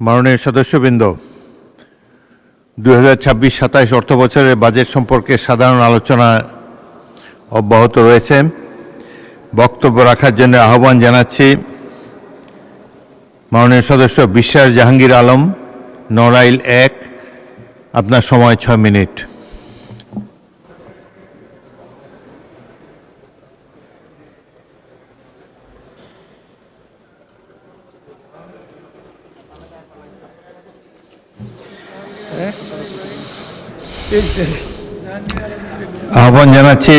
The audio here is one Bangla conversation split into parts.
মাননীয় সদস্যবৃন্দ, 2026-27 অর্থবছরের বাজেট সম্পর্কে সাধারণ আলোচনা অব্যাহত রয়েছে। বক্তব্য রাখার জন্য আহ্বান জানাচ্ছি মাননীয় সদস্য বিশ্বাস জাহাঙ্গীর আলম, নড়াইল 1। আপনার সময় 6 মিনিট। আহ্বান জানাচ্ছি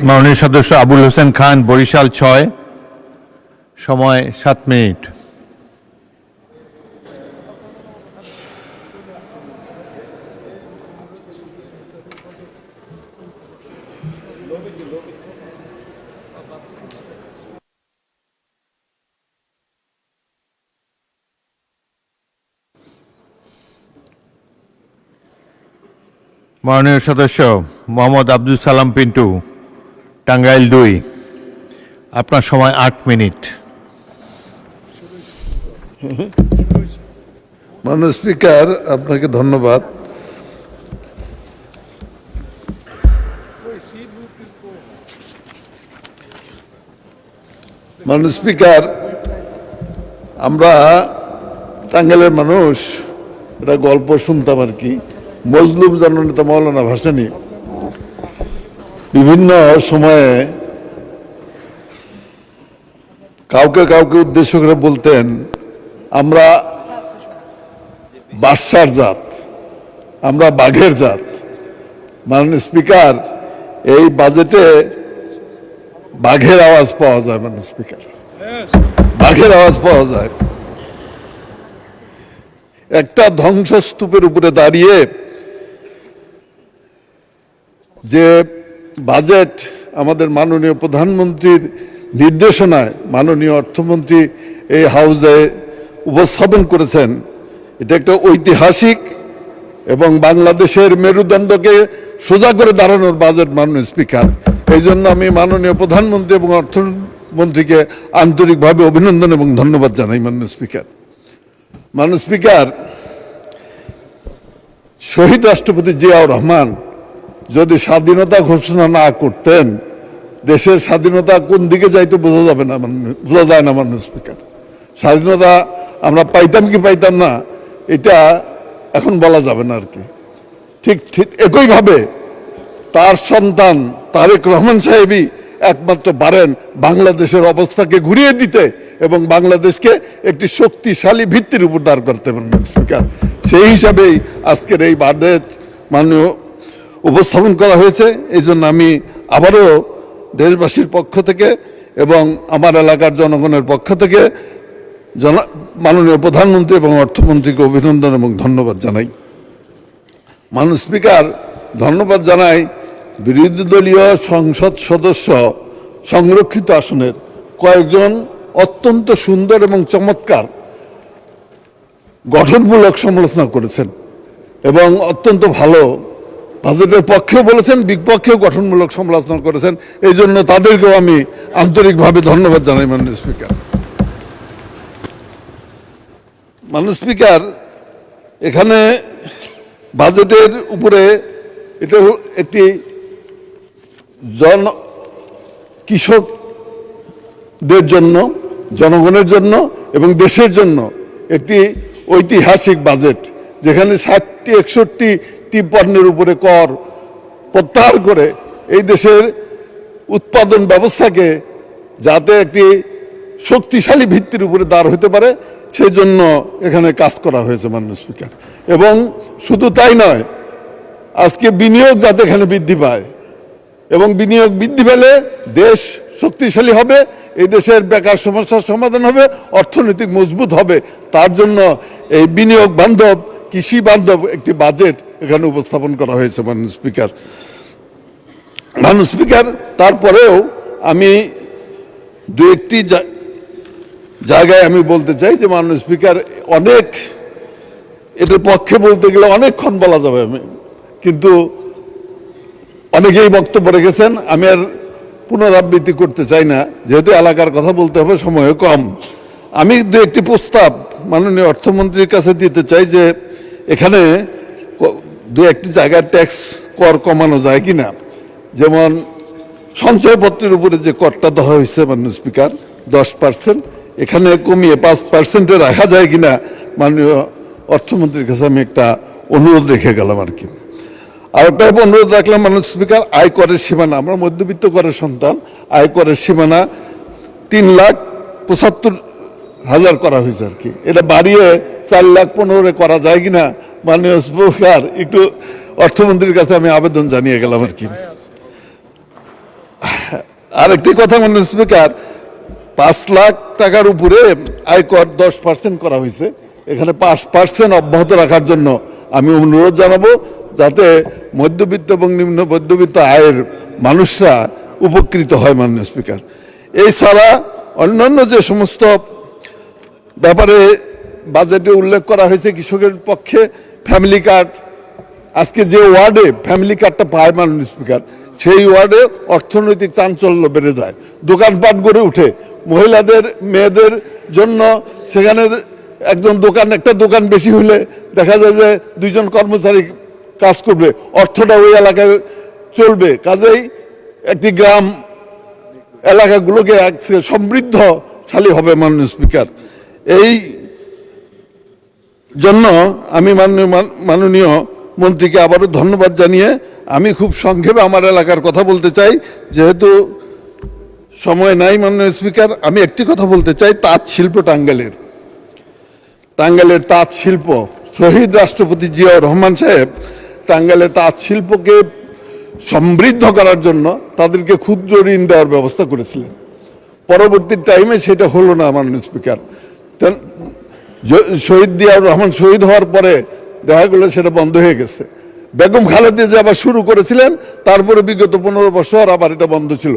মাননীয় সদস্য আবুল হোসেন খান, বরিশাল 6। সময় 7 মিনিট। মাননীয় সদস্য মোহাম্মদ আব্দুল সালাম পিন্টু, টাঙ্গাইল 2। আপনার সময় 8 মিনিট। মাননীয় স্পিকার, আপনাকে ধন্যবাদ। মাননীয় স্পিকার, আমরা টাঙ্গাইলের মানুষ এটা গল্প শুনতাম আর কি। মজলুম জননেতা মৌলানা ভাসানী বিভিন্ন সময়ে কাউকে কাউকে উদ্দেশ্য করে বলতেন, আমরা বাদশার জাত, আমরা বাঘের জাত। মাননীয় স্পিকার, এই বাজেটে বাঘের আওয়াজ পাওয়া যায়। মাননীয় স্পিকার, বাঘের আওয়াজ পাওয়া যায়। একটা ধ্বংসস্তূপের উপরে দাঁড়িয়ে যে বাজেট আমাদের মাননীয় প্রধানমন্ত্রীর নির্দেশনায় মাননীয় অর্থমন্ত্রী এই হাউসে উপস্থাপন করেছেন, এটা একটা ঐতিহাসিক এবং বাংলাদেশের মেরুদণ্ডকে সোজা করে দাঁড়ানোর বাজেট। মাননীয় স্পিকার, এই জন্য আমি মাননীয় প্রধানমন্ত্রী এবং অর্থমন্ত্রীকে আন্তরিকভাবে অভিনন্দন এবং ধন্যবাদ জানাই। মাননীয় স্পিকার, মাননীয় স্পিকার, শহীদ রাষ্ট্রপতি জিয়াউর রহমান যদি স্বাধীনতা ঘোষণা না করতেন, দেশের স্বাধীনতা কোন দিকে যাইতো বোঝা যায় না। মাননীয় স্পিকার, স্বাধীনতা আমরা পাইতাম কি পাইতাম না এটা এখন বলা যাবে না আর কি। ঠিক ঠিক একইভাবে তার সন্তান তারেক রহমান সাহেবই একমাত্র পারেন বাংলাদেশের অবস্থাকে ঘুরিয়ে দিতে এবং বাংলাদেশকে একটি শক্তিশালী ভিত্তির উপর দাঁড় করতে। মাননীয় স্পিকার, সেই হিসাবেই আজকের এই বাজেট মাননীয় উপস্থাপন করা হয়েছে। এই জন্য আমি আবারও দেশবাসীর পক্ষ থেকে এবং আমার এলাকার জনগণের পক্ষ থেকে মাননীয় প্রধানমন্ত্রী এবং অর্থমন্ত্রীকে অভিনন্দন এবং ধন্যবাদ জানাই। মাননীয় স্পিকার, ধন্যবাদ জানাই বিরোধী দলীয় সংসদ সদস্য সংরক্ষিত আসনের কয়েকজন অত্যন্ত সুন্দর এবং চমৎকার গঠনমূলক সমালোচনা করেছেন এবং অত্যন্ত ভালো বাজেটের পক্ষেও বলেছেন, বিপক্ষেও গঠনমূলক সমালোচনা করেছেন। এই জন্য তাদেরকেও আমি আন্তরিকভাবে ধন্যবাদ জানাই। মাননীয় স্পিকার, মাননীয় স্পিকার, এখানে বাজেটের উপরে এটা একটি কৃষকদের জন্য, জনগণের জন্য এবং দেশের জন্য একটি ঐতিহাসিক বাজেট, যেখানে 60-61টি পণ্যের উপরে কর প্রত্যাহার করে এই দেশের উৎপাদন ব্যবস্থাকে যাতে একটি শক্তিশালী ভিত্তির উপরে দাঁড় হতে পারে সেই জন্য এখানে কাজ করা হয়েছে। মাননীয় স্পিকার, এবং শুধু তাই নয়, আজকে বিনিয়োগ যাতে এখানে বৃদ্ধি পায় এবং বিনিয়োগ বৃদ্ধি পেলে দেশ শক্তিশালী হবে, এই দেশের বেকার সমস্যার সমাধান হবে, অর্থনৈতিক মজবুত হবে, তার জন্য এই বিনিয়োগ বান্ধব, কৃষি বান্ধব একটি বাজেট এখানে উপস্থাপন করা হয়েছে। মাননীয় স্পিকার, মাননীয় স্পিকার, তারপরেও আমি দু একটি জায়গায় আমি বলতে চাই যে মাননীয় স্পিকার, অনেক এটার পক্ষে বলতে গেলে অনেকক্ষণ বলা যাবে, কিন্তু অনেকেই বক্তব্য রেখেছেন, আমি আর পুনরাবৃত্তি করতে চাই না, যেহেতু এলাকার কথা বলতে হবে, সময়ও কম। আমি দু একটি প্রস্তাব মাননীয় অর্থমন্ত্রীর কাছে দিতে চাই যে এখানে দু একটি জায়গায় ট্যাক্স কর কমানো যায় কিনা, যেমন সঞ্চয়পত্রের উপরে যে করটা ধরা হয়েছে মাননীয় স্পিকার 10%, এখানে কমিয়ে 5% রাখা যায় কিনা মাননীয় অর্থমন্ত্রীর কাছে আমি একটা অনুরোধ রেখে গেলাম আর কি। আর একটা অনুরোধ রাখলাম মাননীয় স্পিকার, আয় করের সীমানা, আমরা মধ্যবিত্ত করের সন্তান, আয় করের সীমানা 3,75,000 করা হয়েছে আর কি, এটা বাড়িয়ে 4,15,000 করা যায় কিনা মাননীয় স্পিকার একটু অর্থমন্ত্রীর কাছে আমি আবেদন জানিয়ে গেলাম আর কি। আরেকটি কথা মাননীয় স্পিকার, 5 লাখ টাকার উপরে আয়কর 10% করা হয়েছে, এখানে 5% অব্যাহত রাখার জন্য আমি অনুরোধ জানাবো, যাতে মধ্যবিত্ত এবং নিম্ন মধ্যবিত্ত আয়ের মানুষরা উপকৃত হয় মাননীয় স্পিকার। এই ছাড়া অন্যান্য যে সমস্ত ব্যাপারে বাজেটে উল্লেখ করা হয়েছে, কৃষকের পক্ষে ফ্যামিলি কার্ড, আজকে যে ওয়ার্ডে ফ্যামিলি কার্ডটা পায় মাননীয় স্পিকার, সেই ওয়ার্ডে অর্থনৈতিক চাঞ্চল্য বেড়ে যায়, দোকানপাট গড়ে উঠে, মহিলাদের মেয়েদের জন্য সেখানে একটা দোকান বেশি হলে দেখা যায় যে 2 জন কর্মচারী কাজ করবে, অর্থটা ওই এলাকায় চলবে, কাজেই একটি গ্রাম এলাকাগুলোকে সমৃদ্ধশালী হবে মাননীয় স্পিকার। এই জন্য আমি মাননীয় মন্ত্রীকে আবারও ধন্যবাদ জানিয়ে আমি খুব সংক্ষেপে আমার এলাকার কথা বলতে চাই, যেহেতু সময় নাই মাননীয় স্পিকার। আমি একটি কথা বলতে চাই, তাঁত শিল্প টাঙ্গাইলের তাঁত শিল্প, শহীদ রাষ্ট্রপতি জিয়াউর রহমান সাহেব টাঙ্গাইলের তাঁত শিল্পকে সমৃদ্ধ করার জন্য তাদেরকে ক্ষুদ্র ঋণ দেওয়ার ব্যবস্থা করেছিলেন। পরবর্তী টাইমে সেটা হলো না মাননীয় স্পিকার। শহীদ জিয়াউর রহমান শহীদ হওয়ার পরে দেখা গেল সেটা বন্ধ হয়ে গেছে। বেগম খালেদা জিয়া আবার শুরু করেছিলেন, তারপরে বিগত 15 বছর আবার এটা বন্ধ ছিল,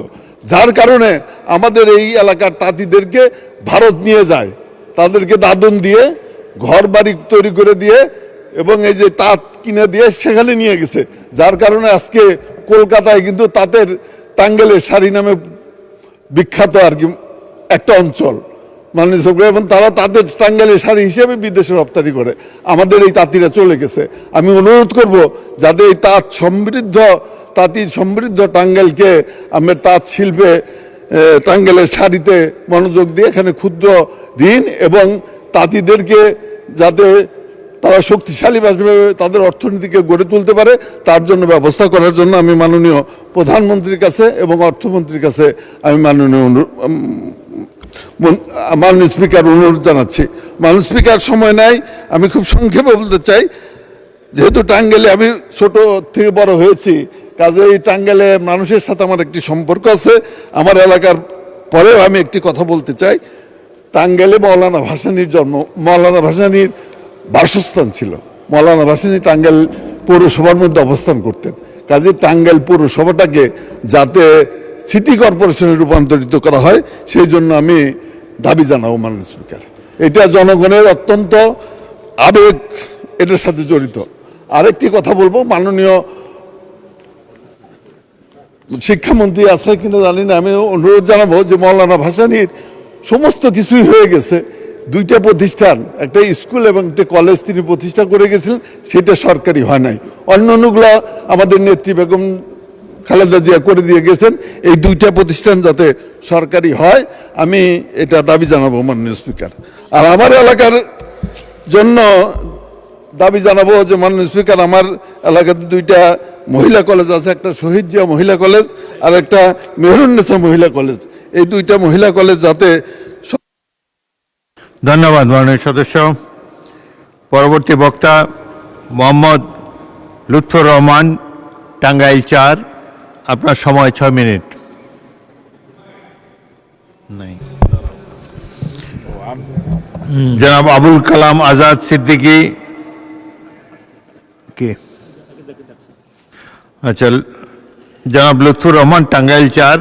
যার কারণে আমাদের এই এলাকার তাঁতিদেরকে ভারত নিয়ে যায়, তাদেরকে দাদন দিয়ে ঘর বাড়ি তৈরি করে দিয়ে এবং এই যে তাঁত কিনে দিয়ে সেখানে নিয়ে গেছে, যার কারণে আজকে কলকাতায় কিন্তু তাঁতের টাঙ্গাইলের শাড়ি নামে বিখ্যাত আর কি একটা অঞ্চল মাননীয় স্পিকার, এবং তারা তাদের টাঙ্গাইলের শাড়ি হিসেবে বিদেশে রপ্তানি করে, আমাদের এই তাঁতিরা চলে গেছে। আমি অনুরোধ করব যাতে এই তাঁতি সমৃদ্ধ টাঙ্গাইলকে আমরা তাঁত শিল্পে টাঙ্গাইলের শাড়িতে মনোযোগ দিয়ে এখানে ক্ষুদ্র ঋণ এবং তাঁতিদেরকে যাতে তারা শক্তিশালীভাবে তাদের অর্থনীতিকে গড়ে তুলতে পারে, তার জন্য ব্যবস্থা করার জন্য আমি মাননীয় প্রধানমন্ত্রীর কাছে এবং অর্থমন্ত্রীর কাছে আমি মাননীয় স্পিকার অনুরোধ জানাচ্ছি। মাননীয় স্পিকার, সময় নাই, আমি খুব সংক্ষেপে বলতে চাই, যেহেতু টাঙ্গাইলে আমি ছোট থেকে বড় হয়েছি, কাজেই টাঙ্গাইলে মানুষের সাথে আমার একটি সম্পর্ক আছে। আমার এলাকার পরেও আমি একটি কথা বলতে চাই, টাঙ্গাইলে মৌলানা ভাসানীর জন্ম, মৌলানা ভাসানীর বাসস্থান ছিল, মৌলানা ভাসানী টাঙ্গাইল পৌরসভার মধ্যে অবস্থান করতেন, কাজে টাঙ্গাইল পৌরসভাটাকে যাতে সিটি কর্পোরেশনে রূপান্তরিত করা হয় সেই জন্য আমি দাবি জানাবো মাননীয় স্পিকার। এটা জনগণের অত্যন্ত আবেগ এটার সাথে জড়িত। আরেকটি কথা বলবো, মাননীয় শিক্ষামন্ত্রী আছে কিনা জানি না, আমি অনুরোধ জানাবো যে মৌলানা ভাসানীর সমস্ত কিছুই হয়ে গেছে, 2টা প্রতিষ্ঠান, একটা স্কুল এবং একটা কলেজ তিনি প্রতিষ্ঠা করে গেছিলেন, সেটা সরকারি হয় নাই, অন্যান্যগুলো আমাদের নেত্রী বেগম খালেদা জিয়া করে দিয়ে গেছেন। এই 2টা প্রতিষ্ঠান যাতে সরকারি হয় আমি এটা দাবি জানাবো মাননীয় স্পিকার। আর আমার এলাকার জন্য দাবি জানাবো যে মাননীয় স্পিকার, আমার এলাকাতে 2টা মহিলা কলেজ আছে, একটা শহীদ জিয়া মহিলা কলেজ আর একটা মেহরুন্নেসা মহিলা কলেজ, এই 2টা মহিলা কলেজ যাতে। ধন্যবাদ মাননীয় সদস্য। পরবর্তী বক্তা মোহাম্মদ লুৎফর রহমান, টাঙ্গাইল 4, আপনার সময় 6 মিনিট। জনাব আবুল কালাম আজাদ সিদ্দিকী, কে? আচ্ছা, জনাব লুৎফর রহমান, টাঙ্গাইল 4,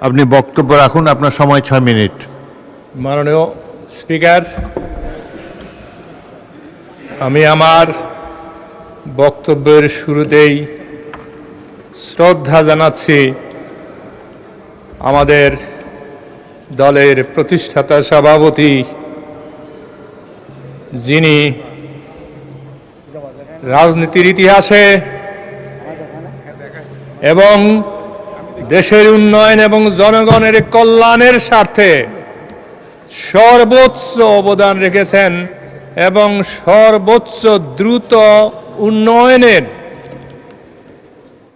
আপনি বক্তব্য রাখুন, আপনার সময় 6 মিনিট। মাননীয় স্পিকার, আমি আমার বক্তব্যের শুরুতেই শ্রদ্ধা জানাচ্ছি আমাদের দলের প্রতিষ্ঠাতা সভাপতি যিনি রাজনীতির ইতিহাসে এবং দেশের উন্নয়ন এবং জনগণের কল্যাণের স্বার্থে সর্বোচ্চ অবদান রেখেছেন এবং সর্বোচ্চ দ্রুত উন্নয়নের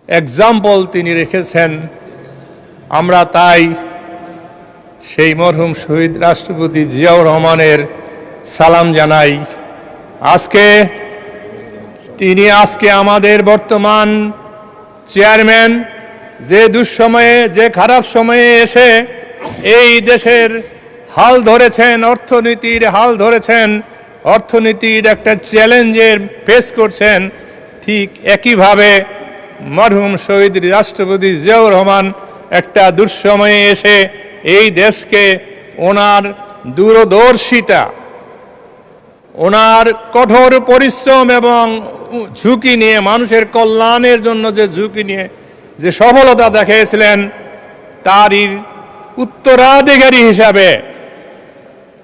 এক্সাম্পল তিনি রেখেছেন। আমরা তাই সেই মরহুম শহীদ রাষ্ট্রপতি জিয়াউর রহমানের সালাম জানাই। তিনি আমাদের বর্তমান চেয়ারম্যান, যে দুঃসময়ে, যে খারাপ সময়ে এসে এই দেশের হাল ধরেছেন, অর্থনীতির হাল ধরেছেন, অর্থনীতির একটা চ্যালেঞ্জের ফেস করছেন, ঠিক একইভাবে মরহুম শহীদ রাষ্ট্রপতি জিয়াউর রহমান একটা দুঃসময়ে এসে এই দেশকে ওনার দূরদর্শিতা, ওনার কঠোর পরিশ্রম এবং ঝুঁকি নিয়ে, মানুষের কল্যাণের জন্য যে ঝুঁকি নিয়ে যে সফলতা দেখিয়েছিলেন, তারই উত্তরাধিকারী হিসাবে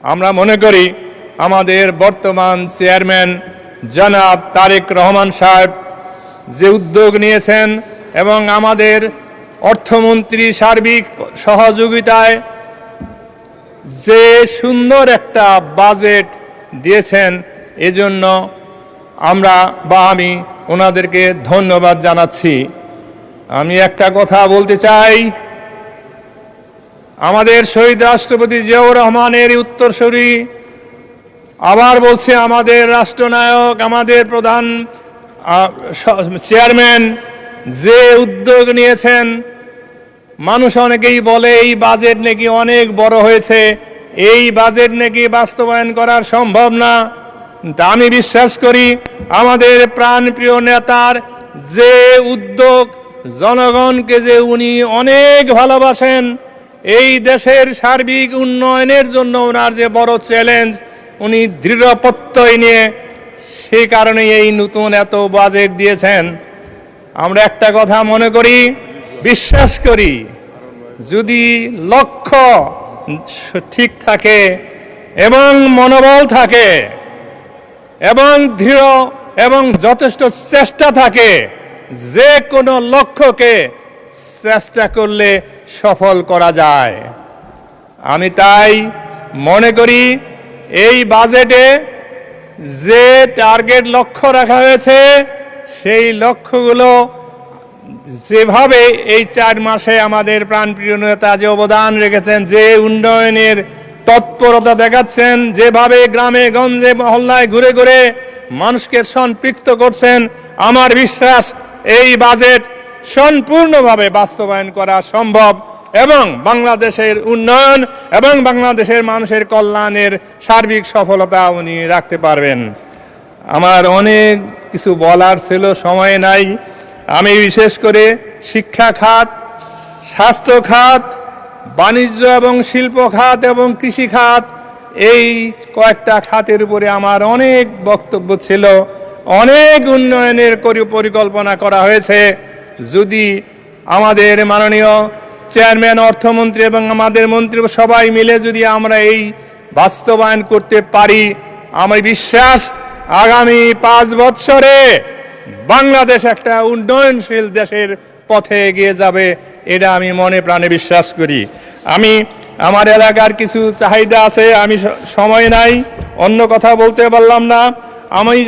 আমরা মনে করি আমাদের বর্তমান চেয়ারম্যান জনাব তারেক রহমান সাহেব যে উদ্যোগ নিয়েছেন এবং আমাদের অর্থমন্ত্রী সার্বিক সহযোগিতায় যে সুন্দর একটা বাজেট দিয়েছেন, এজন্য আমি ওনাদেরকে ধন্যবাদ জানাচ্ছি। আমি একটা কথা বলতে চাই, আমাদের শহীদ রাষ্ট্রপতি জিয়াউর রহমানের উত্তরসূরি, আবার বলছি, আমাদের রাষ্ট্রনায়ক, আমাদের প্রধান চেয়ারম্যান যে উদ্যোগ নিয়েছেন, মানুষ অনেকেই বলে এই বাজেট নাকি অনেক বড় হয়েছে, এই বাজেট নাকি বাস্তবায়ন করা সম্ভব না। তা আমি বিশ্বাস করি আমাদের প্রাণপ্রিয় নেতার যে উদ্যোগ, জনগণকে যে উনি অনেক ভালোবাসেন, এই দেশের সার্বিক উন্নয়নের জন্য ওনার যে বড় চ্যালেঞ্জ, উনি দৃঢ় প্রত্যয় নিয়ে সেই কারণে এই নতুন এত বাজেট দিয়েছেন। আমরা একটা কথা মনে করি, বিশ্বাস করি, যদি লক্ষ্য ঠিক থাকে এবং মনোবল থাকে এবং দৃঢ় এবং যথেষ্ট চেষ্টা থাকে, যে কোনো লক্ষ্যকে চেষ্টা করলে সফল করা যায়। আমি তাই মনে করি এই বাজেটে যে টার্গেট লক্ষ্য রাখা হয়েছে, সেই লক্ষ্যগুলো যেভাবে এই 4 মাসে আমাদের প্রাণপ্রিয় নেতা যে অবদান রেখেছেন, যে উন্নয়নের তৎপরতা দেখাচ্ছেন, যেভাবে গ্রামে গঞ্জে মহল্লায় ঘুরে ঘুরে মানুষকে সম্পৃক্ত করছেন, আমার বিশ্বাস এই বাজেট সম্পূর্ণভাবে বাস্তবায়ন করা সম্ভব এবং বাংলাদেশের উন্নয়ন এবং বাংলাদেশের মানুষের কল্যাণের সার্বিক সফলতা উনি রাখতে পারবেন। আমার অনেক কিছু বলার ছিল, সময় নাই। আমি বিশেষ করে শিক্ষা খাত, স্বাস্থ্য খাত, বাণিজ্য এবং শিল্প খাত এবং কৃষি খাত, এই কয়েকটা খাতের উপরে আমার অনেক বক্তব্য ছিল। অনেক উন্নয়নের পরিকল্পনা করা হয়েছে। যদি আমাদের মাননীয় চেয়ারম্যান, অর্থমন্ত্রী এবং আমাদের মন্ত্রী সবাই মিলে যদি আমরা এই বাস্তবায়ন করতে পারি, আমার বিশ্বাস আগামী 5 বছরে বাংলাদেশ একটা উন্নয়নশীল দেশের পথে এগিয়ে যাবে, এটা আমি মনে প্রাণে বিশ্বাস করি। আমার এলাকার কিছু চাহিদা আছে, আমি সময় নাই, অন্য কথা বলতে পারলাম না।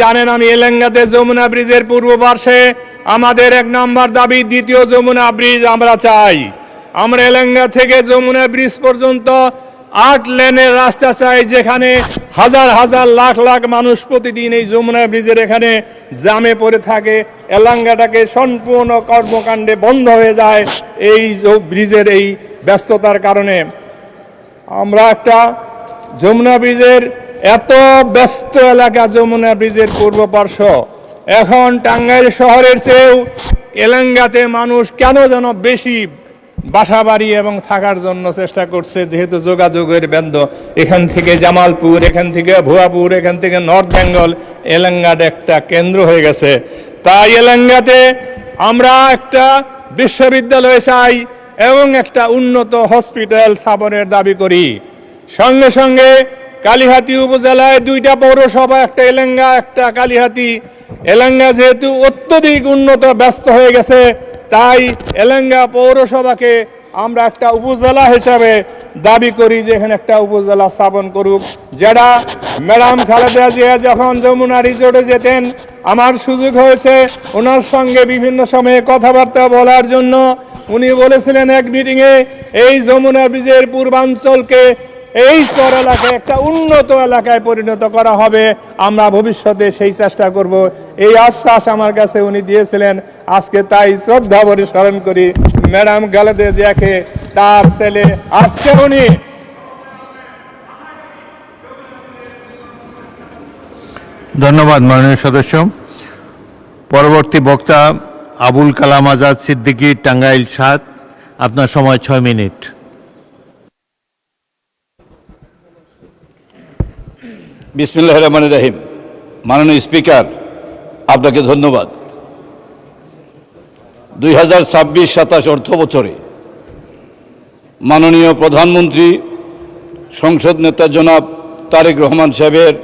জানেন আমি এলেঙ্গাতে যমুনা ব্রিজের পূর্ব পার্শ্বে আমাদের 1 নম্বর দাবি, দ্বিতীয় যমুনা ব্রিজ আমরা চাই। আমরা এলেঙ্গা থেকে যমুনা ব্রিজ পর্যন্ত 8 লেনের রাস্তা চাই, যেখানে হাজার হাজার লাখ লাখ মানুষ প্রতিদিন এই যমুনা ব্রিজের এখানে জামে পড়ে থাকে। এলাঙ্গাটাকে সম্পূর্ণ কর্মকাণ্ডে বন্ধ হয়ে যায় এই ব্রিজের এই ব্যস্ততার কারণে। আমরা একটা যমুনা ব্রিজের এত ব্যস্ত এলাকা, যমুনা ব্রিজের পূর্ব পার্শ্ব, এখন টাঙ্গাইল শহরের চেয়েও এলাঙ্গাতে মানুষ কেন যেন বেশি বাসা বাড়ি এবং থাকার জন্য চেষ্টা করছে, যেহেতু যোগাযোগের বন্ধ। এখান থেকে জামালপুর, এখান থেকে ভুয়াপুর, এখান থেকে নর্থ বেঙ্গল, এলাঙ্গাট একটা কেন্দ্র হয়ে গেছে। তাই এলাঙ্গাতে আমরা একটা বিশ্ববিদ্যালয় চাই এবং একটা উন্নত হসপিটাল স্থাপনের দাবি করি। সঙ্গে সঙ্গে কালিহাতী উপজেলায় 2টা পৌরসভা, একটা এলেঙ্গা একটা কালিহাতী। এলেঙ্গা যেহেতু অত্যধিক উন্নত ব্যস্ত হয়ে গেছে, তাই এলেঙ্গা পৌরসভাকে আমরা একটা উপজেলা হিসাবে দাবি করি যে এখানে একটা উপজেলা স্থাপন করুক। যেটা ম্যাডাম খালেদা জিয়া যখন যমুনা রিসোর্টে যেতেন, আমার সুযোগ হয়েছে ওনার সঙ্গে বিভিন্ন সময়ে কথাবার্তা বলার জন্য। উনি বলেছিলেন এক মিটিংয়ে, এই যমুনা ব্রিজের পূর্বাঞ্চলকে এই চর এলাকায় একটা উন্নত এলাকায় পরিণত করা হবে। আমরা ভবিষ্যতে সেই চেষ্টা করব, এই আশ্বাস আমার কাছে উনি দিয়েছিলেন। আজকে তাই শ্রদ্ধা ভরে স্মরণ করি ম্যাডাম খালেদা জিয়াকে, তার ছেলে আজকে উনি ধন্যবাদ মাননীয় সদস্য। পরবর্তী বক্তা আবুল কালাম আজাদ সিদ্দিকী, টাঙ্গাইল ৭। আপনার সময় 6 মিনিট। বিসমিল্লাহির রহমানির রহিম। মাননীয় স্পিকার, আপনাকে ধন্যবাদ। 2026-27 অর্থ বছরে মাননীয় প্রধানমন্ত্রী, সংসদ নেতা জনাব তারেক রহমান সাহেবের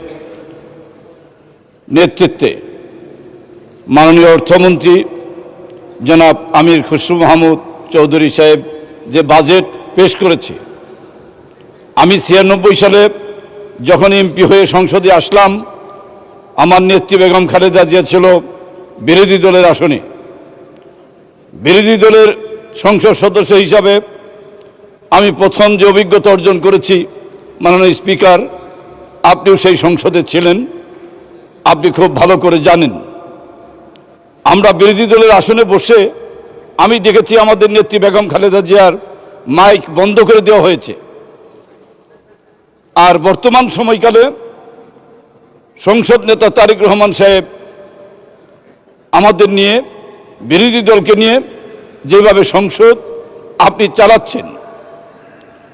নেতৃত্বে মাননীয় অর্থমন্ত্রী জনাব আমির খুসরু মাহমুদ চৌধুরী সাহেব যে বাজেট পেশ করেছে, আমি 96 সালে যখন এমপি হয়ে সংসদে আসলাম, আমার নেত্রী বেগম খালেদা জিয়া ছিল বিরোধী দলের আসনে। বিরোধী দলের সংসদ সদস্য হিসাবে আমি প্রথম যে অভিজ্ঞতা অর্জন করেছি, মাননীয় স্পিকার, আপনিও সেই সংসদে ছিলেন, আপনি খুব ভালো করে জানেন। আমরা বিরোধী দলের আসনে বসে আমি দেখেছি আমাদের নেত্রী বেগম খালেদা জিয়ার মাইক বন্ধ করে দেওয়া হয়েছে। আর বর্তমান সময়কালে সংসদ নেতা তারেক রহমান সাহেব আমাদের নিয়ে, বিরোধী দলকে নিয়ে যেভাবে সংসদ আপনি চালাচ্ছেন,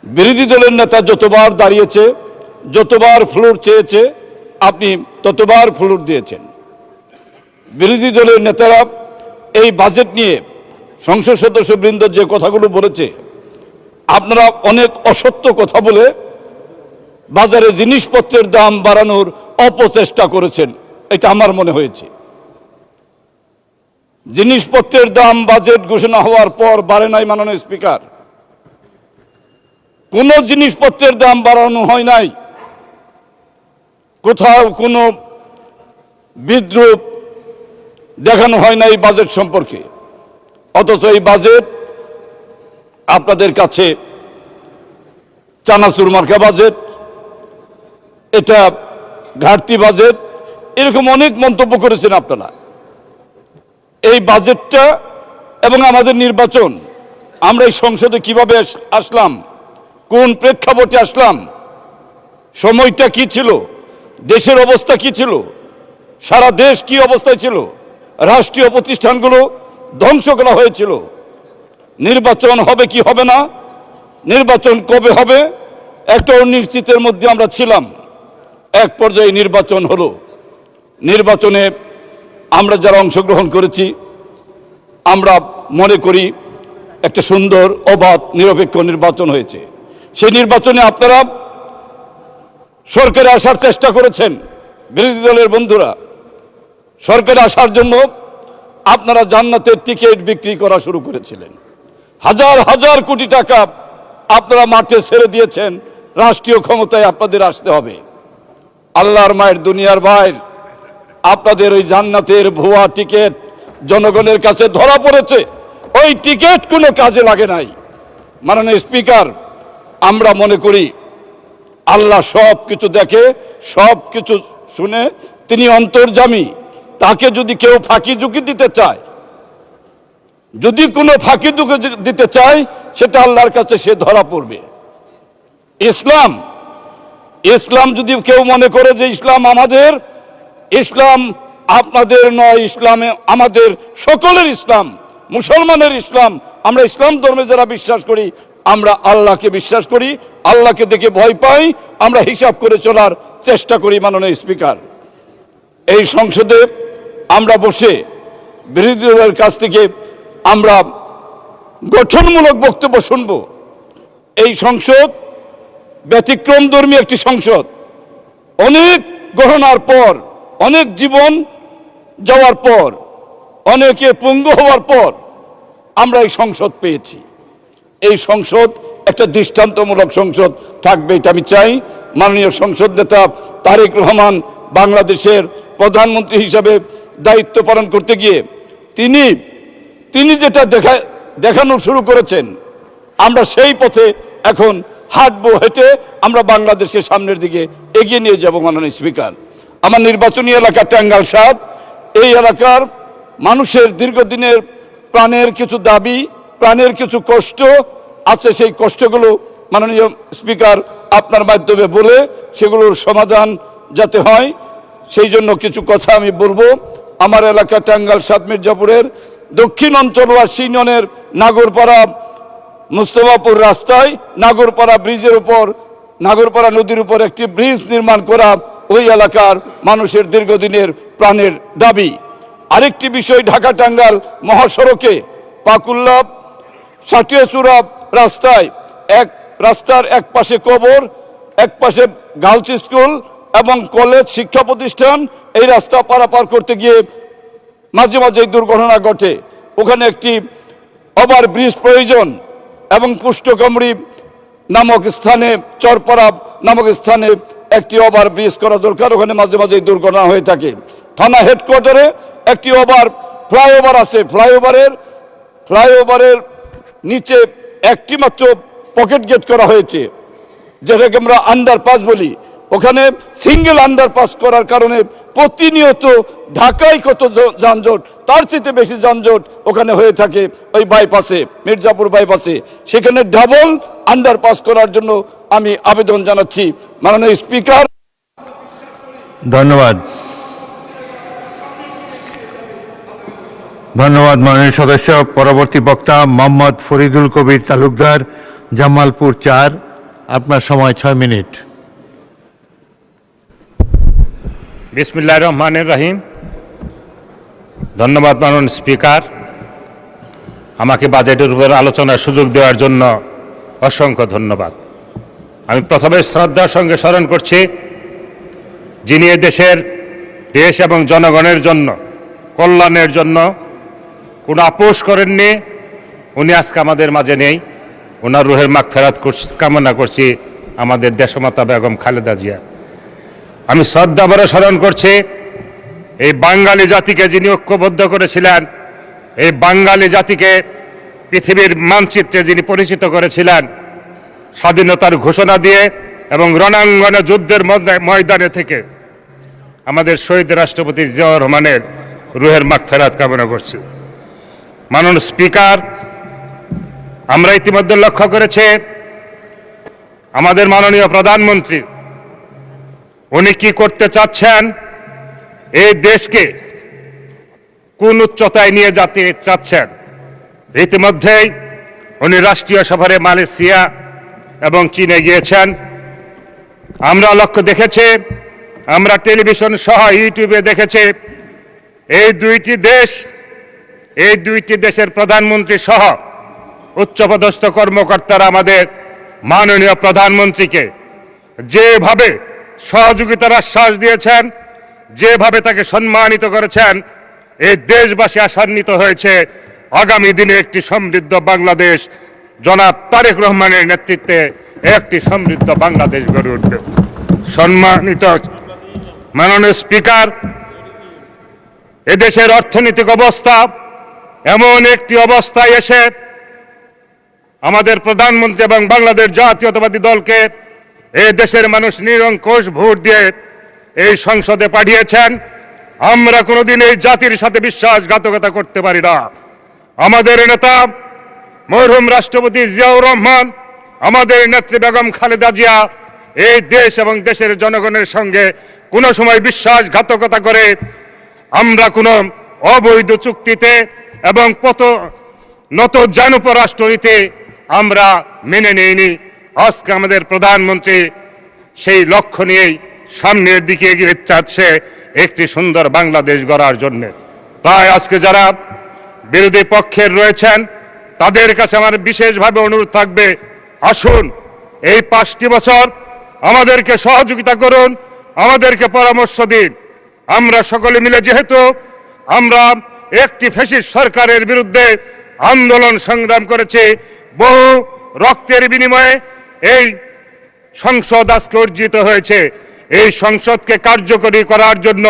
বিরোধী দলের নেতা যতবার দাঁড়িয়েছে, যতবার ফ্লোর চেয়েছে, আপনি ততবার ফ্লোর দিয়েছেন। বিরোধী দলের নেতারা এই বাজেট নিয়ে সংসদ সদস্যবৃন্দ যে কথাগুলো বলেছে, আপনারা অনেক অসত্য কথা বলে বাজারে জিনিসপত্রের দাম বাড়ানোর অপচেষ্টা করেছেন, এটা আমার মনে হয়েছে। জিনিসপত্রের দাম বাজেট ঘোষণা হওয়ার পর বাড়ে নাই মাননীয় স্পিকার। কোন জিনিসপত্রের দাম বাড়ানো হয় নাই, কোথাও কোনো বিদ্রুপ দেখানো হয় না এই বাজেট সম্পর্কে। অথচ এই বাজেট আপনাদের কাছে চানাচুর মার্কা বাজেট, এটা ঘাটতি বাজেট, এরকম অনেক মন্তব্য করেছেন আপনারা। এই বাজেটটা এবং আমাদের নির্বাচন, আমরা এই সংসদে কিভাবে আসলাম, কোন প্রেক্ষাপটে আসলাম, সময়টা কি ছিল, দেশের অবস্থা কি ছিল, সারা দেশ কি অবস্থায় ছিল, রাষ্ট্রীয় প্রতিষ্ঠানগুলো ধ্বংস করা হয়েছিল, নির্বাচন হবে কি হবে না, নির্বাচন কবে হবে, একটা অনিশ্চিতের মধ্যে আমরা ছিলাম। এক পর্যায়ে নির্বাচন হলো। নির্বাচনে আমরা যারা অংশগ্রহণ করেছি, আমরা মনে করি একটা সুন্দর, অবাধ, নিরপেক্ষ নির্বাচন হয়েছে। সেই নির্বাচনে আপনারা সরকারে আসার চেষ্টা করেছেন। বিরোধী দলের বন্ধুরা সরকারে আসার জন্য আপনারা জান্নাতের টিকিট বিক্রি করা শুরু করেছিলেন। হাজার হাজার কোটি টাকা আপনারা মাঠে ছেড়ে দিয়েছেন, রাষ্ট্রীয় ক্ষমতায় আপনাদের আসতে হবে। আল্লাহর মায়ের, দুনিয়ার ভাই, আপনাদের ওই জান্নাতের ভুয়া টিকিট জনগণের কাছে ধরা পড়েছে। ওই টিকিট কোনো কাজে লাগে নাই। মাননীয় স্পিকার, আমরা মনে করি আল্লাহ সব কিছু দেখে, সব কিছু শুনে, তিনি অন্তর্যামী। তাকে যদি কেউ ফাঁকি ঝুঁকি দিতে চায়, যদি কোনো ফাঁকি ঝুঁকি দিতে চায়, সেটা আল্লাহর কাছে সে ধরা পড়বে। ইসলাম যদি কেউ মনে করে যে ইসলাম আমাদের, ইসলাম আপনাদের নয়, ইসলামে আমাদের সকলের ইসলাম, মুসলমানের ইসলাম। আমরা ইসলাম ধর্মে যারা বিশ্বাস করি, আমরা আল্লাহকে বিশ্বাস করি, আল্লাহকে দেখে ভয় পাই, আমরা হিসাব করে চলার চেষ্টা করি। মাননীয় স্পিকার, এই সংসদে আমরা বসে বিরোধী দলের কাছ থেকে আমরা গঠনমূলক বক্তব্য শুনব। এই সংসদ ব্যতিক্রমধর্মী একটি সংসদ। অনেক গণনার পর, অনেক জীবন যাওয়ার পর, অনেকে পঙ্গু হওয়ার পর আমরা এই সংসদ পেয়েছি। এই সংসদ একটা দৃষ্টান্তমূলক সংসদ থাকবে, এটা আমি চাই। মাননীয় সংসদ নেতা তারেক রহমান বাংলাদেশের প্রধানমন্ত্রী হিসাবে দায়িত্ব পালন করতে গিয়ে তিনি যেটা দেখানো শুরু করেছেন, আমরা সেই পথে এখন হাঁটবো, হেঁটে আমরা বাংলাদেশকে সামনের দিকে এগিয়ে নিয়ে যাব। মাননীয় স্পিকার, আমার নির্বাচনী এলাকা টাঙ্গাইল ৭, এই এলাকার মানুষের দীর্ঘদিনের প্রাণের কিছু দাবি, প্রাণের কিছু কষ্ট আছে। সেই কষ্টগুলো মাননীয় স্পিকার আপনার মাধ্যমে বলে সেগুলোর সমাধান যাতে হয়, সেই জন্য কিছু কথা আমি বলবো। আমার এলাকা টাঙ্গাইল ৭ মির্জাপুরের দক্ষিণ অঞ্চল ওয়াসি ইউনিয়নের নাগরপাড়া মুস্তফাপুর রাস্তায় নাগরপাড়া ব্রিজের উপর, নাগরপাড়া নদীর উপর একটি ব্রিজ নির্মাণ করা ওই এলাকার মানুষের দীর্ঘদিনের প্রাণের দাবি। আরেকটি বিষয়, ঢাকা টাঙ্গাইল মহাসড়কে পাকুল্লা সাটিয়াচূড়া রাস্তায় রাস্তার এক পাশে কবর, এক পাশে গার্লস স্কুল এবং কলেজ শিক্ষা প্রতিষ্ঠান। এই রাস্তা পারাপার করতে গিয়ে মাঝে মাঝে দুর্ঘটনা ঘটে। ওখানে একটি ওভার ব্রিজ প্রয়োজন এবং পুষ্টকামড়ি নামক স্থানে, চরপাড়া নামক স্থানে একটি ওভার ব্রিজ করা দরকার। ওখানে মাঝে মাঝে দুর্ঘটনা হয়ে থাকে। থানা হেডকোয়ার্টারে একটি ফ্লাইওভার আছে। ফ্লাইওভারের নিচে একটি মাত্র পকেট গেট করা হয়েছে, যেটাকে আমরা আন্ডারপাস বলি। ওখানে সিঙ্গেল আন্ডারপাস করার কারণে প্রতিনিয়ত ঢাকায় কত যানজট, তার চেয়ে বেশি যানজট ওখানে হয়ে থাকে ওই বাইপাসে, মির্জাপুর বাইপাসে। সেখানে ডাবল আন্ডারপাস করার জন্য আমি আবেদন জানাচ্ছি মাননীয় স্পিকার। ধন্যবাদ। ধন্যবাদ মাননীয় সদস্য। পরবর্তী বক্তা মোহাম্মদ ফরিদুল কবির তালুকদার, জামালপুর ৪। আপনার সময় ৬ মিনিট। বিসমিল্লাহির রহমানির রহিম। ধন্যবাদ মাননীয় স্পিকার, আমাকে বাজেটের উপর আলোচনার সুযোগ দেওয়ার জন্য অসংখ্য ধন্যবাদ। আমি প্রথমে শ্রদ্ধার সঙ্গে স্মরণ করছি যিনি দেশ এবং জনগণের জন্য, কল্যাণের জন্য কোনো আপোষ করেননি, উনি আজকে আমাদের মাঝে নেই। ওনার রুহের মাগফিরাত কামনা করছি আমাদের দেশমাতা বেগম খালেদা জিয়া। আমি শ্রদ্ধা ভরে স্মরণ করছি এই বাঙালি জাতিকে যিনি ঐক্যবদ্ধ করেছিলেন, এই বাঙালি জাতিকে পৃথিবীর মানচিত্রে যিনি পরিচিত করেছিলেন, স্বাধীনতার ঘোষণা দিয়ে এবং রণাঙ্গনে যুদ্ধের ময়দানে থেকে আমাদের শহীদ রাষ্ট্রপতি জিয়াউর রহমানের রুহের মাগফিরাত কামনা করছি। মাননীয় স্পিকার, আমরা ইতিমধ্যে লক্ষ্য করেছি আমাদের মাননীয় প্রধানমন্ত্রী উনি কি করতে চাচ্ছেন, এই দেশকে কোন উচ্চতায় নিয়ে যেতে চাচ্ছেন। ইতিমধ্যেই উনি রাষ্ট্রীয় সফরে মালয়েশিয়া এবং চীনে গিয়েছেন। আমরা লক্ষ্য দেখেছি, আমরা টেলিভিশন সহ ইউটিউবে দেখেছি, এই দুইটি দেশের প্রধানমন্ত্রী সহ উচ্চপদস্থ কর্মকর্তারা আমাদের মাননীয় প্রধানমন্ত্রীকে যেভাবে সহযোগিতার আশ্বাস দিয়েছেন, যেভাবে তাকে সম্মানিত করেছেন, এই দেশবাসী আশান্বিত হয়েছে আগামী দিনে একটি সমৃদ্ধ বাংলাদেশ জনাব তারেক রহমানের নেতৃত্বে একটি সমৃদ্ধ বাংলাদেশ গড়ে উঠবে। সম্মানিত মাননীয় স্পিকার, এদেশের অর্থনৈতিক অবস্থা এমন একটি অবস্থায় এসে আমাদের প্রধানমন্ত্রী এবং বাংলাদেশ জাতীয়তাবাদী দলকে এই দেশের মানুষ নিরঙ্কুশ ভোট দিয়ে এই সংসদে পাঠিয়েছেন। আমরা কোনোদিন এই জাতির সাথে বিশ্বাসঘাতকতা করতে পারি না। আমাদের নেতা মরহুম রাষ্ট্রপতি জিয়াউর রহমান, আমাদের নেত্রী বেগম খালেদা জিয়া এই দেশ এবং দেশের জনগণের সঙ্গে কোনো সময় বিশ্বাসঘাতকতা করে আমরা কোনো অবৈধ চুক্তিতে এবং নত জানুপরাষ্ট্রনীতি আমরা মেনে নেইনি। আজকে আমাদের প্রধানমন্ত্রী সেই লক্ষ্য নিয়েই সামনের দিকে এগিয়ে যাচ্ছে একটি সুন্দর বাংলাদেশ গড়ার জন্য। তাই আজকে যারা বিরোধী পক্ষের রয়েছেন তাদের কাছে আমার বিশেষভাবে অনুরোধ থাকবে, আসুন এই 5টি বছর আমাদেরকে সহযোগিতা করুন, আমাদেরকে পরামর্শ দিন। আমরা সকলে মিলে যেহেতু আমরা একটি ফ্যাসিস্ট সরকারের বিরুদ্ধে আন্দোলন সংগ্রাম করেছি, বহু রক্তের বিনিময়ে এই সংসদ আজকে অর্জিত হয়েছে। এই সংসদকে কার্যকরী করার জন্য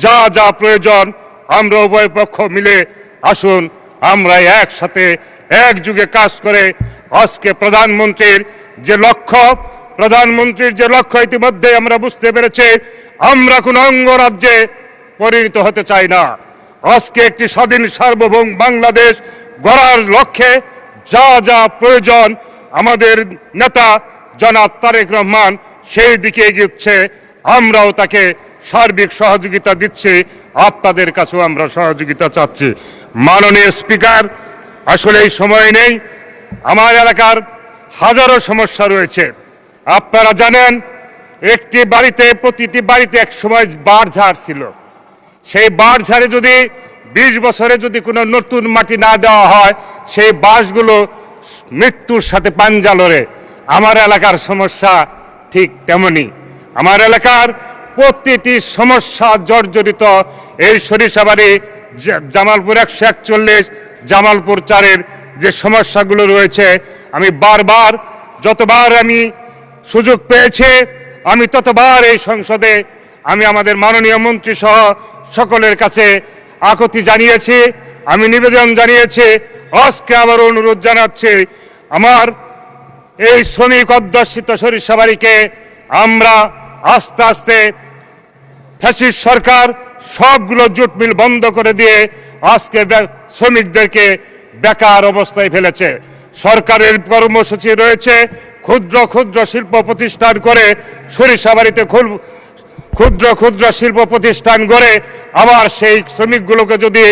যা যা প্রয়োজন আমরা উভয় পক্ষ মিলে আসুন আমরা একসাথে একযুগে কাজ করে আজকে প্রধানমন্ত্রীর যে লক্ষ্য ইতিমধ্যে আমরা বুঝতে পেরেছি, আমরা কোন অঙ্গরাজ্যে পরিণত হতে চাই না। আজকে একটি স্বাধীন সার্বভৌম বাংলাদেশ গড়ার লক্ষ্যে যা যা প্রয়োজন আমাদের নেতা জনাব তারেক রহমান সেই দিকে এগিয়েছে, আমরাও তাকে সার্বিক সহযোগিতা দিচ্ছি, আপনাদের কাছেও আমরা সহযোগিতা চাচ্ছি। মাননীয় স্পিকার, আসলে এই সময় নেই, আমার এলাকার হাজারো সমস্যা রয়েছে। আপনারা জানেন প্রতিটি বাড়িতে এক সময় বাঁশঝাড় ছিল। সেই বাঁশঝাড়ে যদি 20 বছরে যদি কোনো নতুন মাটি না দেওয়া হয়, সেই বাঁশগুলো মৃত্যুর সাথে পাঞ্জা লড়ে। আমার এলাকার সমস্যা ঠিক তেমনি। আমার এলাকার প্রতিটি সমস্যা জর্জরিত। এই সরিষাবাড়ি, জামালপুর 141, জামালপুর 4-এর যে সমস্যাগুলো রয়েছে, আমি বারবার যতবার আমি সুযোগ পেয়েছি আমি ততবার এই সংসদে আমি আমাদের মাননীয় মন্ত্রী সহ সকলের কাছে আকুতি জানিয়েছি, আমি নিবেদন জানিয়েছি। আজকে আবার অনুরোধ জানাচ্ছি, আমার এই শ্রমিক অধ্যুষিত সরিষাবাড়িকে আমরা আস্তে আস্তে ফ্যাসিস্ট সরকার সবগুলো জুট মিল বন্ধ করে দিয়ে আজকে শ্রমিকদেরকে বেকার অবস্থায় ফেলেছে। সরকারের কর্মসূচি রয়েছে ক্ষুদ্র ক্ষুদ্র শিল্প প্রতিষ্ঠান করে সরিষাবাড়িতে ক্ষুদ্র ক্ষুদ্র শিল্প প্রতিষ্ঠান গড়ে আবার সেই শ্রমিকগুলোকে যদি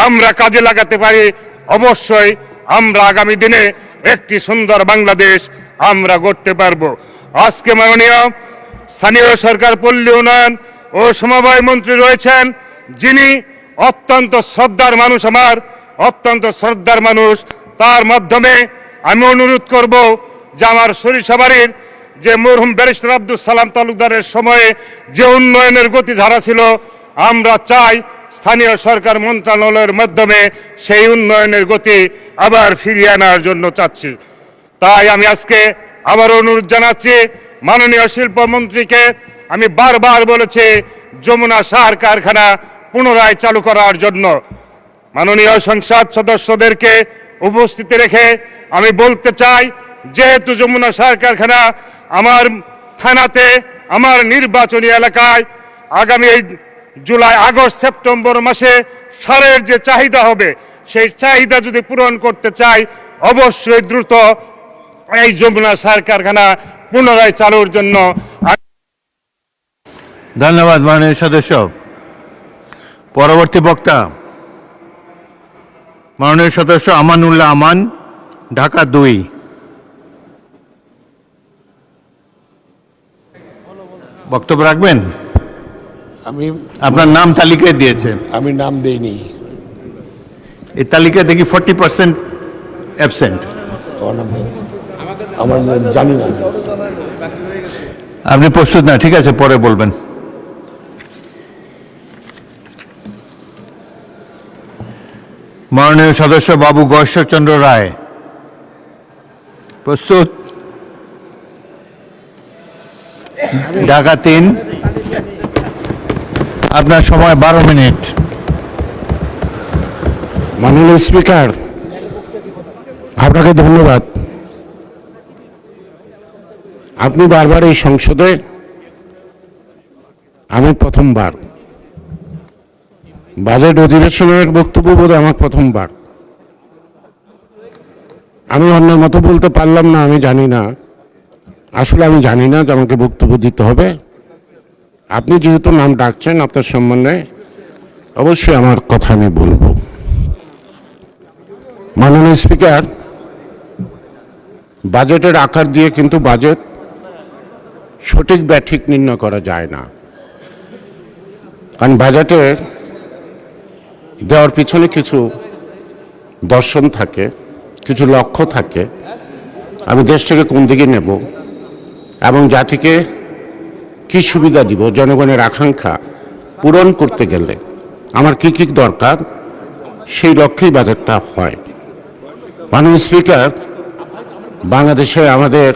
আমরা কাজে লাগাতে পারি, অবশ্যই আমরা আগামী দিনে একটি সুন্দর বাংলাদেশ আমরা গড়তে পারবো। আজকে মাননীয় স্থানীয় সরকার, পল্লী উন্নয়ন ও সমবায় মন্ত্রী রয়েছেন, যিনি অত্যন্ত শ্রদ্ধার মানুষ, আমার অত্যন্ত শ্রদ্ধার মানুষ। তার মাধ্যমে আমি অনুরোধ করব যে আমার সরিষাবাড়ির যে মরহুম ব্যারিস্টার আব্দুল সালাম তালুকদারের সময়ে যে উন্নয়নের গতি ধারা ছিল, আমরা চাই স্থানীয় সরকার মন্ত্রণালয়ের মাধ্যমে সেই উন্নয়নের গতি আবার ফিরিয়ে আনার জন্য চাচ্ছি। তাই আমি আজকে আবার অনুরোধ জানাচ্ছি মাননীয় শিল্পমন্ত্রীকে, আমি বারবার বলেছি যমুনা সার কারখানা পুনরায় চালু করার জন্য। মাননীয় সংসদ সদস্যদেরকে উপস্থিতি রেখে আমি বলতে চাই, যেহেতু যমুনা সার কারখানা আমার থানাতে, আমার নির্বাচনী এলাকায় আগামী জুলাই, আগস্ট, সেপ্টেম্বর মাসে সারের যে চাহিদা হবে, সেই চাহিদা যদি পূরণ করতে চাই, অবশ্যই দ্রুত এই যমুনা সার কারখানা পুনরায় চালুর জন্য। ধন্যবাদ মাননীয় সদস্য। পরবর্তী বক্তা মাননীয় সদস্য আমানুল্লাহ আমান, ঢাকা 2। বক্তব্য রাখবেন? আমি আপনার নাম তালিকায় দিয়েছে। আমি নাম দেইনি। এই তালিকায় দেখি 40% অ্যাবসেন্ট। আমার জানি না। আপনি প্রস্তুত না? ঠিক আছে, পরে বলবেন। মাননীয় সদস্য বাবু গয়েশ্বরচন্দ্র রায়, প্রস্তুত? ঢাকা 3। আপনার সময় 12 মিনিট। মাননীয় স্পিকার, আপনাকে ধন্যবাদ। আপনি বারবার এই সংসদে, আমি প্রথমবার বাজেট অধিবেশনের বক্তব্য বোধহয় আমার প্রথমবার। আমি অন্যের মতো বলতে পারলাম না, আমি জানি না, আসলে আমি জানি না যে আমাকে বক্তব্য দিতে হবে। আপনি যেহেতু নাম ডাকছেন, আপনার সম্মানে অবশ্যই আমার কথা আমি বলবো। মাননীয় স্পিকার, বাজেটের আকার দিয়ে কিন্তু বাজেট সঠিক ব্যাঠিক নির্ণয় করা যায় না। কারণ বাজেটে দেওয়ার পিছনে কিছু দর্শন থাকে, কিছু লক্ষ্য থাকে। আমি দেশটাকে কোন দিকে নেব এবং জাতিকে কি সুবিধা দিব, জনগণের আকাঙ্ক্ষা পূরণ করতে গেলে আমার কি কি দরকার, সেই লক্ষ্যেই বাজেটটা হয়। মাননীয় স্পিকার, বাংলাদেশে আমাদের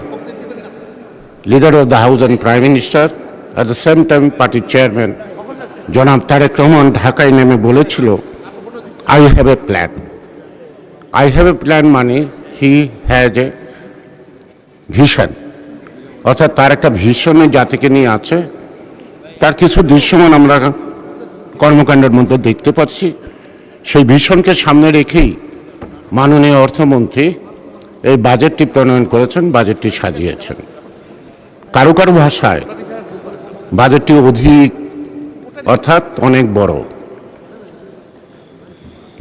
leader of the house and prime minister at the same time পার্টির চেয়ারম্যান জনাব তারেক রহমান ঢাকায় নেমে বলেছিল, I have a plan. I have a plan মানে হি হ্যাজ এ ভিশন, অর্থাৎ তার একটা ভিশনে জাতিকে নিয়ে আছে। তার কিছু দৃশ্যমান আমরা কর্মকাণ্ডের মধ্যে দেখতে পাচ্ছি। সেই ভিশনকে সামনে রেখেই মাননীয় অর্থমন্ত্রী এই বাজেটটি প্রণয়ন করেছেন, বাজেটটি সাজিয়েছেন। কারো কারো ভাষায় বাজেটটি অধিক, অর্থাৎ অনেক বড়।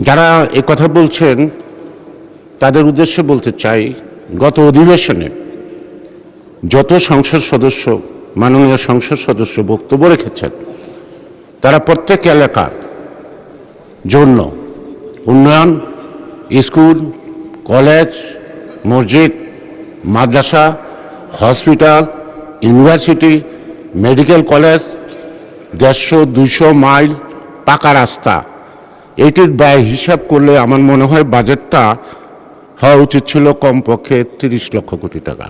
যারা কথা বলছেন তাদের উদ্দেশ্যে বলতে চাই, গত অধিবেশনে যত সংসদ সদস্য, মাননীয় সংসদ সদস্য বক্তব্য রেখেছেন, তারা প্রত্যেক এলাকার জন্য উন্নয়ন, স্কুল, কলেজ, মসজিদ, মাদ্রাসা, hospital, university, medical college, 150-200 mile পাকা রাস্তা, এটির ব্যয় হিসাব করলে আমার মনে হয় বাজেটটা হওয়া উচিত ছিল কমপক্ষে 30 লক্ষ কোটি টাকা।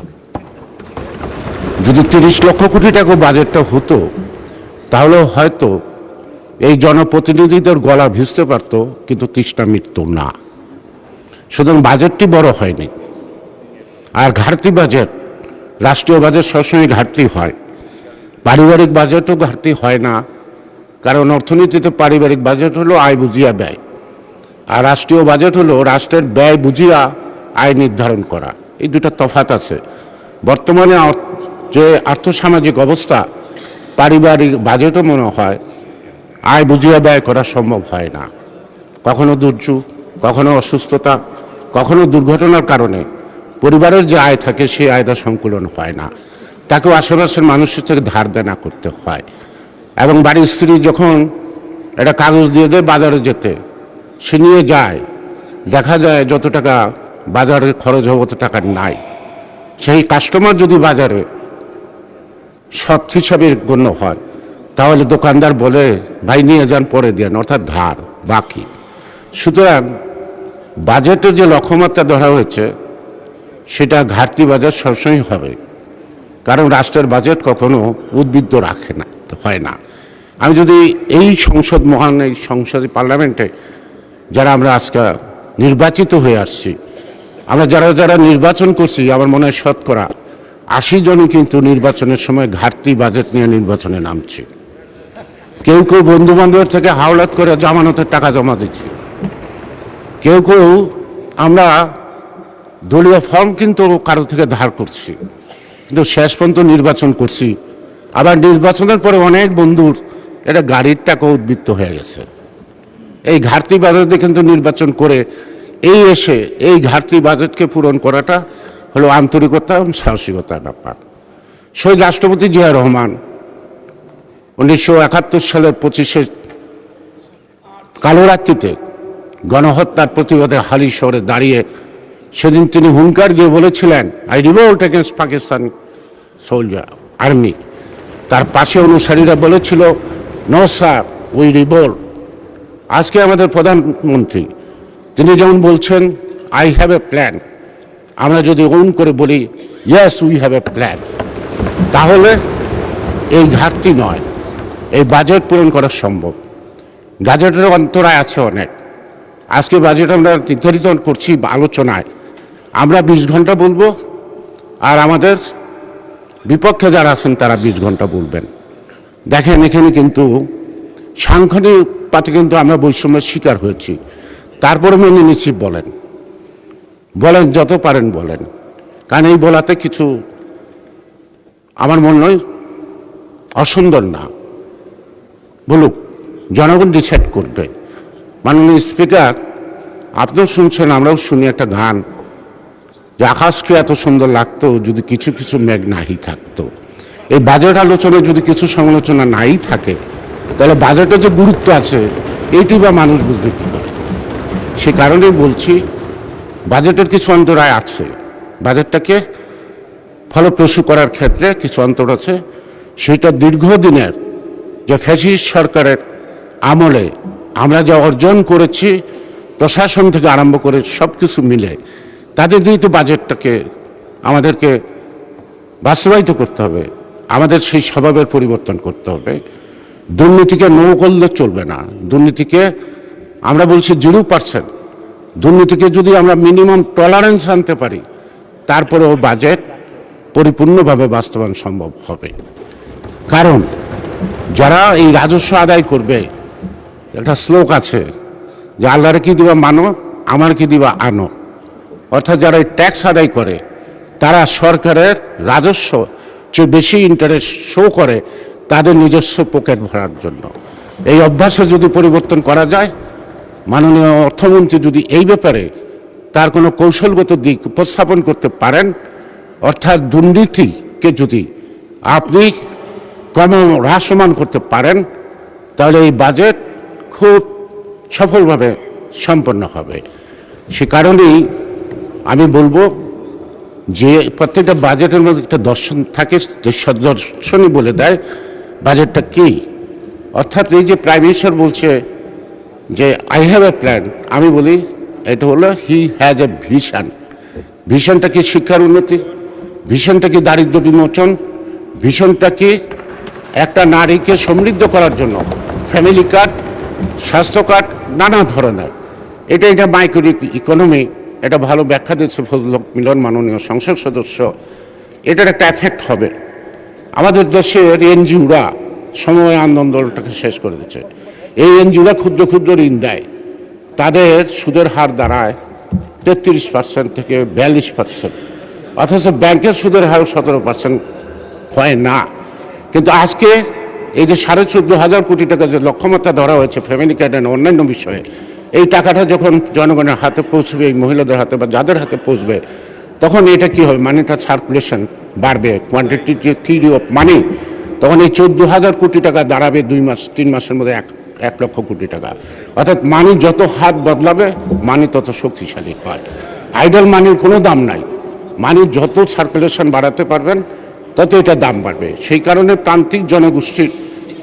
যদি 30 লক্ষ কোটি টাকা বাজেটটা হতো, তাহলে হয়তো এই জনপ্রতিনিধিদের গলা ভিজতে পারত, কিন্তু তৃষ্ণা মৃত্যু না। সুতরাং বাজেটটি বড় হয়নি। আর ঘাটতি বাজেট, রাষ্ট্রীয় বাজেট সবসময় ঘাটতি হয়, পারিবারিক বাজেটও ঘাটতি হয় না। কারণ অর্থনীতিতে পারিবারিক বাজেট হলো আয় বুঝিয়া ব্যয়, আর রাষ্ট্রীয় বাজেট হলো রাষ্ট্রের ব্যয় বুঝিয়া আয় নির্ধারণ করা। এই দুটো তফাৎ আছে। বর্তমানে যে আর্থসামাজিক অবস্থা, পারিবারিক বাজেটও মনে হয় আয় বুঝিয়া ব্যয় করা সম্ভব হয় না। কখনো দুর্যোগ, কখনো অসুস্থতা, কখনো দুর্ঘটনার কারণে পরিবারের যে আয় থাকে সেই আয়টা সংকুলন হয় না, তাকেও আশেপাশের মানুষের থেকে ধার দেনা করতে হয়। এবং বাড়ির স্ত্রী যখন একটা কাগজ দিয়ে দেয় বাজারে যেতে, সে নিয়ে যায়, দেখা যায় যত টাকা বাজারে খরচ হবে অত টাকা নাই। সেই কাস্টমার যদি বাজারে সৎ হিসাবে গণ্য হয়, তাহলে দোকানদার বলে ভাই নিয়ে যান, পরে দেন, অর্থাৎ ধার বাকি। সুতরাং বাজেটে যে লক্ষ্যমাত্রা ধরা হয়েছে সেটা ঘাটতি বাজেট সবসময় হবে, কারণ রাষ্ট্রের বাজেট কখনো উদ্বৃত্ত রাখে না, হয় না। আমি যদি এই সংসদ, মহান এই সংসদে, পার্লামেন্টে যারা আমরা আজকে নির্বাচিত হয়ে আসছি, আমরা যারা যারা নির্বাচন করছি, আমার মনে হয় 80% জনই কিন্তু নির্বাচনের সময় ঘাটতি বাজেট নিয়ে নির্বাচনে নামছি। কেউ কেউ বন্ধু বান্ধবের থেকে হাওলাত করে জামানতের টাকা জমা দিচ্ছি, কেউ কেউ আমরা দলীয় ফর্ম কিন্তু কারো থেকে ধার করছি, কিন্তু শেষ পর্যন্ত নির্বাচন করছি। আবার নির্বাচনের পরে অনেক বন্ধুর এটা গাড়ির টাকা উদ্বৃত্ত হয়ে গেছে। এই ঘাটতি বাজেটে কিন্তু নির্বাচন করে এসে এই ঘাটতি বাজেটকে পূরণ করাটা হলো আন্তরিকতা এবং সাহসিকতার ব্যাপার। শহীদ রাষ্ট্রপতি জিয়া রহমান 1971 সালের 25শে কালোরাত্রিতে গণহত্যার প্রতিবাদে হালি শহরে দাঁড়িয়ে সেদিন তিনি হুঙ্কার দিয়ে বলেছিলেন, I revolt against Pakistan soldier army. তার পাশে অনুসারীরা বলেছিল, নো স্যার, উই রিভোল্ট। আজকে আমাদের প্রধানমন্ত্রী তিনি যেমন বলছেন আই হ্যাভ এ প্ল্যান, আমরা যদি ওন করে বলি yes we have a plan, তাহলে এই ঘাটতি নয়, এই বাজেট পূরণ করা সম্ভব। বাজেটের অন্তরায় আছে অনেক। আজকে বাজেট আমরা নির্ধারিত করছি আলোচনায়, আমরা 20 ঘন্টা বলবো, আর আমাদের বিপক্ষে যারা আছেন তারা 20 ঘন্টা বলবেন। দেখেন এখানে কিন্তু সাংখ্যিক পাতে কিন্তু আমরা বৈষম্যের শিকার হয়েছি, তারপরে মেনে নিচ্ছি। বলেন বলেন যত পারেন বলেন, কারণ এই বলাতে কিছু আমার মনে হয় অসুন্দর না। বলুক, জনগণ ডিসাইড করবে। মাননীয় স্পিকার, আপনিও শুনছেন, আমরাও শুনি একটা গান, যে আকাশকে এত সুন্দর লাগতো যদি কিছু কিছু মেঘ নাই থাকতো। এই বাজেট আলোচনায় যদি কিছু সমালোচনা নাই থাকে, তাহলে বাজেটের যে গুরুত্ব আছে এইটি বা মানুষ বুঝবে কী করে? সে কারণেই বলছি বাজেটের কিছু অন্তরায় আছে, বাজেটটাকে ফলপ্রসূ করার ক্ষেত্রে কিছু অন্তর আছে, সেটা দীর্ঘদিনের যে ফ্যাসিস্ট সরকারের আমলে আমরা যা অর্জন করেছি প্রশাসন থেকে আরম্ভ করে সব কিছু মিলে তাদের দিয়ে তো বাজেটটাকে আমাদেরকে বাস্তবায়িত করতে হবে, আমাদের সেই স্বভাবের পরিবর্তন করতে হবে। দুর্নীতিকে নো করলে চলবে না, দুর্নীতিকে আমরা বলছি 0%। দুর্নীতিকে যদি আমরা মিনিমাম টলারেন্স আনতে পারি তারপরেও বাজেট পরিপূর্ণভাবে বাস্তবায়ন সম্ভব হবে। কারণ যারা এই রাজস্ব আদায় করবে, একটা শ্লোক আছে যে আল্লাহরে কি দিবা মানো, আমার কি দিবা আনো। অর্থাৎ যারা এই ট্যাক্স আদায় করে তারা সরকারের রাজস্ব চেয়ে বেশি ইন্টারেস্ট শো করে তাদের নিজস্ব পকেট ভরার জন্য। এই অভ্যাসে যদি পরিবর্তন করা যায়, মাননীয় অর্থমন্ত্রী যদি এই ব্যাপারে তার কোনো কৌশলগত দিক উপস্থাপন করতে পারেন, অর্থাৎ দুর্নীতিকে যদি আপনি হ্রাসমান করতে পারেন, তাহলে এই বাজেট খুব সফলভাবে সম্পন্ন হবে। সে কারণেই আমি বলবো যে প্রত্যেকটা বাজেটের মধ্যে একটা দর্শন থাকে, যে দর্শনই বলে দেয় বাজেটটা কী। অর্থাৎ এই যে প্রাইম মিনিস্টার বলছে যে আই হ্যাভ এ প্ল্যান, আমি বলি এটা হলো হি হ্যাজ এ ভিশন। ভিশনটা কি শিক্ষার উন্নতি, ভিশনটা কি দারিদ্র্য বিমোচন, ভিশনটা কি একটা নারীকে সমৃদ্ধ করার জন্য ফ্যামিলি কার্ড, স্বাস্থ্য কার্ড, নানা ধরনের। এটা মাইক্রো ইকোনমি, এটা ভালো ব্যাখ্যা দিচ্ছে ফজলুল হক মিলন মাননীয় সংসদ সদস্য। এটার একটা এফেক্ট হবে। আমাদের দেশের এনজিওরা সময় আন্দোলনটাকে শেষ করে দিচ্ছে। এই এনজিওরা ক্ষুদ্র ক্ষুদ্র ঋণ দেয়, তাদের সুদের হার দাঁড়ায় 33% থেকে 42%, অথচ ব্যাংকের সুদের হার 17% হয় না। কিন্তু আজকে এই যে 14,500 কোটি টাকা যে লক্ষ্যমাত্রা ধরা হয়েছে ফ্যামিলি কার্ড এন্ড অন্যান্য বিষয়ে, এই টাকাটা যখন জনগণের হাতে পৌঁছবে, এই মহিলাদের হাতে বা যাদের হাতে পৌঁছবে, তখন এটা কি হবে, মানিটা সার্কুলেশন বাড়বে, কোয়ান্টিটি থিওরি অফ মানি, তখন এই 14,000 কোটি টাকা দাঁড়াবে 2-3 মাসের মধ্যে 1 লক্ষ কোটি টাকা। অর্থাৎ মানি যত হাত বদলাবে মানি তত শক্তিশালী হয়। আইডল মানির কোনো দাম নাই, মানি যত সার্কুলেশন বাড়াতে পারবেন তত এটা দাম বাড়বে। সেই কারণে প্রান্তিক জনগোষ্ঠীর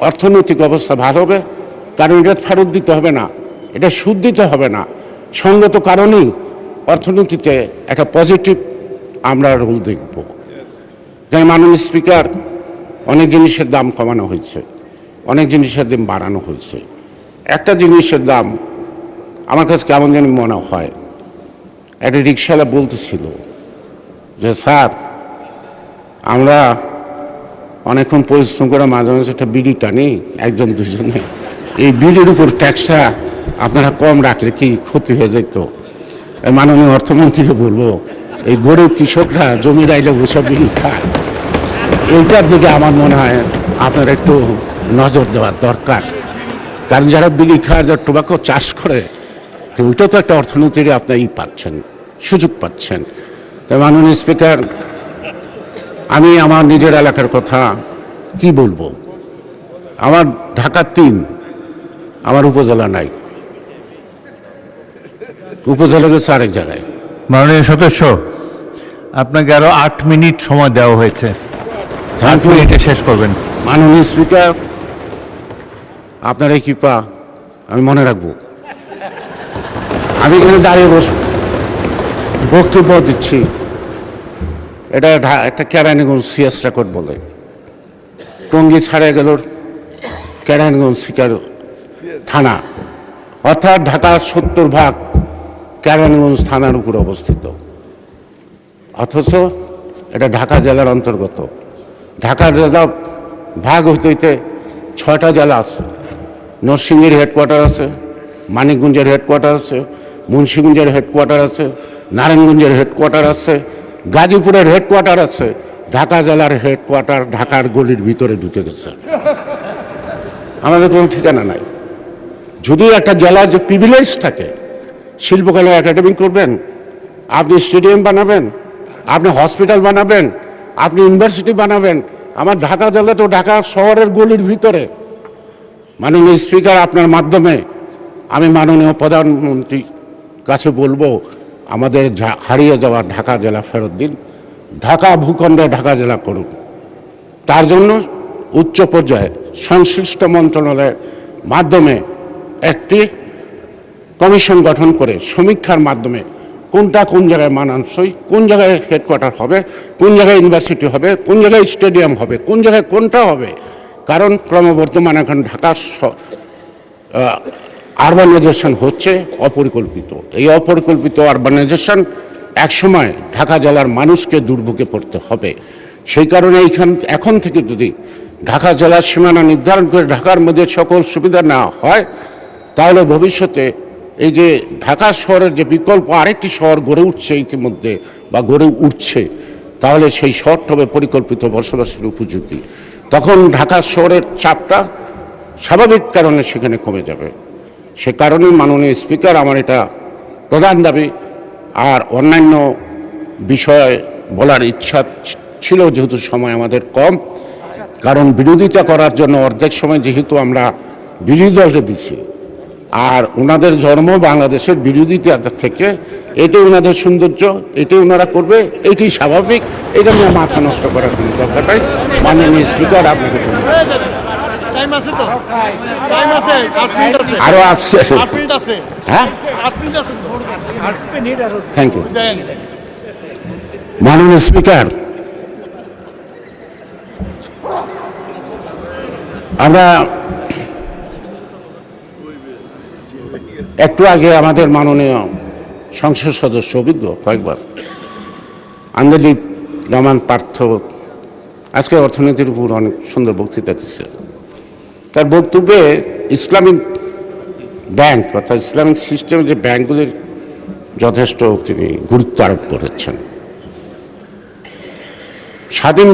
অর্থনৈতিক অবস্থা ভালো হবে, কারণ এটা ফেরত দিতে হবে না, এটা সুদ দিতে হবে না। সঙ্গত কারণেই অর্থনীতিতে একটা পজিটিভ আমরা রোল দেখব। যেন মাননীয় স্পিকার, অনেক জিনিসের দাম কমানো হয়েছে, অনেক জিনিসের দাম বাড়ানো হয়েছে। একটা জিনিসের দাম আমার কাছে কেমন যেন মনে হয়, একটা রিক্সাওয়ালা বলতেছিল যে স্যার, আমরা অনেকক্ষণ পরিশ্রম করে মাঝে মাঝে একটা বিড়ি টানি, একজন দুজনে, এই বিড়ির উপর ট্যাক্সটা আপনারা কম রাখলে কি ক্ষতি হয়ে যেত? মাননীয় অর্থমন্ত্রীকে বলবো, এই গরিব কৃষকরা জমি রাইলে বসে বিড়ি খায়, এইটার দিকে আমার মনে হয় আপনার একটু নজর দেওয়ার দরকার। কারণ যারা বিড়ি খায়, যারা টোবাকো চাষ করে, তো ওইটা তো একটা অর্থনীতির আপনার পাচ্ছেন, সুযোগ পাচ্ছেন। তাই মাননীয় স্পিকার, আমি আমার নিজের এলাকার কথা কি বলবো, আমার ঢাকা 3, আমার উপজেলা নাই, উপজেলা গেছে আরেক জায়গায়। মাননীয় সদস্য, আপনাকে আরো 8 মিনিট সময় দেওয়া হয়েছে, 8 মিনিটে শেষ করবেন। মাননীয় স্পিকার, আপনার এই কৃপা আমি মনে রাখবো। আমি এখানে দাঁড়িয়ে বক্তব্য দিচ্ছি, এটা একটা কেরানীগঞ্জ সিএস রেকর্ড বলে, টঙ্গী ছাড়া গেল কেরানীগঞ্জ শিকার থানা, অর্থাৎ ঢাকার 70% কেরানীগঞ্জ থানার উপর অবস্থিত। অথচ এটা ঢাকা জেলার অন্তর্গত। ঢাকা জেলা ভাগ হইতে হইতে 6টা জেলা আছে। নরসিংদীর হেডকোয়ার্টার আছে, মানিকগঞ্জের হেডকোয়ার্টার আছে, মুন্সিগঞ্জের হেডকোয়ার্টার আছে, নারায়ণগঞ্জের হেডকোয়ার্টার আছে, গাজীপুরের হেডকোয়ার্টার আছে। ঢাকা জেলার হেডকোয়ার্টার ঢাকার গলির ভিতরে ঢুকে গেছে, আমাদের কোনো ঠিকানা নাই। যদিও একটা জেলার যে প্রিভিলেজ থাকে, শিল্পকলা একাডেমি করবেন, আপনি স্টেডিয়াম বানাবেন, আপনি হসপিটাল বানাবেন, আপনি ইউনিভার্সিটি বানাবেন, আমার ঢাকা জেলা তো ঢাকা শহরের গলির ভিতরে। মাননীয় স্পিকার, আপনার মাধ্যমে আমি মাননীয় প্রধানমন্ত্রীর কাছে বলবো, আমাদের হারিয়ে যাওয়া ঢাকা জেলা ফেরত দিন, ঢাকা ভূখণ্ডে ঢাকা জেলা করুন। তার জন্য উচ্চ পর্যায়ে সংশ্লিষ্ট মন্ত্রণালয়ের মাধ্যমে একটি কমিশন গঠন করে সমীক্ষার মাধ্যমে কোনটা কোন জায়গায় মানানসই, কোন জায়গায় হেডকোয়ার্টার হবে, কোন জায়গায় ইউনিভার্সিটি হবে, কোন জায়গায় স্টেডিয়াম হবে, কোন জায়গায় কোনটা হবে। কারণ ক্রমবর্ধমান এখন ঢাকার আরবানাইজেশন হচ্ছে অপরিকল্পিত। এই অপরিকল্পিত আরবানাইজেশন একসময় ঢাকা জেলার মানুষকে দুর্ভোগে পড়তে হবে। সেই কারণে এখন থেকে যদি ঢাকা জেলার সীমানা নির্ধারণ করে ঢাকার মধ্যে সকল সুবিধা নেওয়া হয়, তাহলে ভবিষ্যতে এই যে ঢাকা শহরের যে বিকল্প আরেকটি শহর গড়ে উঠছে ইতিমধ্যে বা গড়ে উঠছে, তাহলে সেই শহরটা হবে পরিকল্পিত বসবাসের উপযোগী। তখন ঢাকা শহরের চাপটা স্বাভাবিক কারণে সেখানে কমে যাবে। সে কারণেই মাননীয় স্পিকার, আমার এটা প্রধান দাবি। আর অন্যান্য বিষয়ে বলার ইচ্ছা ছিল, যেহেতু সময় আমাদের কম, কারণ বিরোধিতা করার জন্য অর্ধেক সময় যেহেতু আমরা বিরোধী দলকে দিচ্ছি, আর ওনাদের জন্ম বাংলাদেশের বিরোধিতা থেকে, এটাই ওনাদের সৌন্দর্য, এটাই ওনারা করবে, এটাই স্বাভাবিক। এটা নিয়ে মাথা নষ্ট করার কোনো দরকার নাই। মাননীয় স্পিকার, আপনাকে আরো আসছে, হ্যাঁ, থ্যাংক ইউ। মাননীয় স্পিকার, আমরা একটু আগে আমাদের মাননীয় সংসদ সদস্য অভিজ্ঞ কয়েকবার আন্দোলিপ রহমান পার্থ আজকে অর্থনীতির উপর অনেক সুন্দর বক্তৃতা দিচ্ছে। তার বক্তব্যে ইসলামিক ব্যাংক অর্থাৎ ইসলামিক সিস্টেমে যে ব্যাংকগুলির যথেষ্ট তিনি গুরুত্ব আরোপ করেছেন। স্বাধীন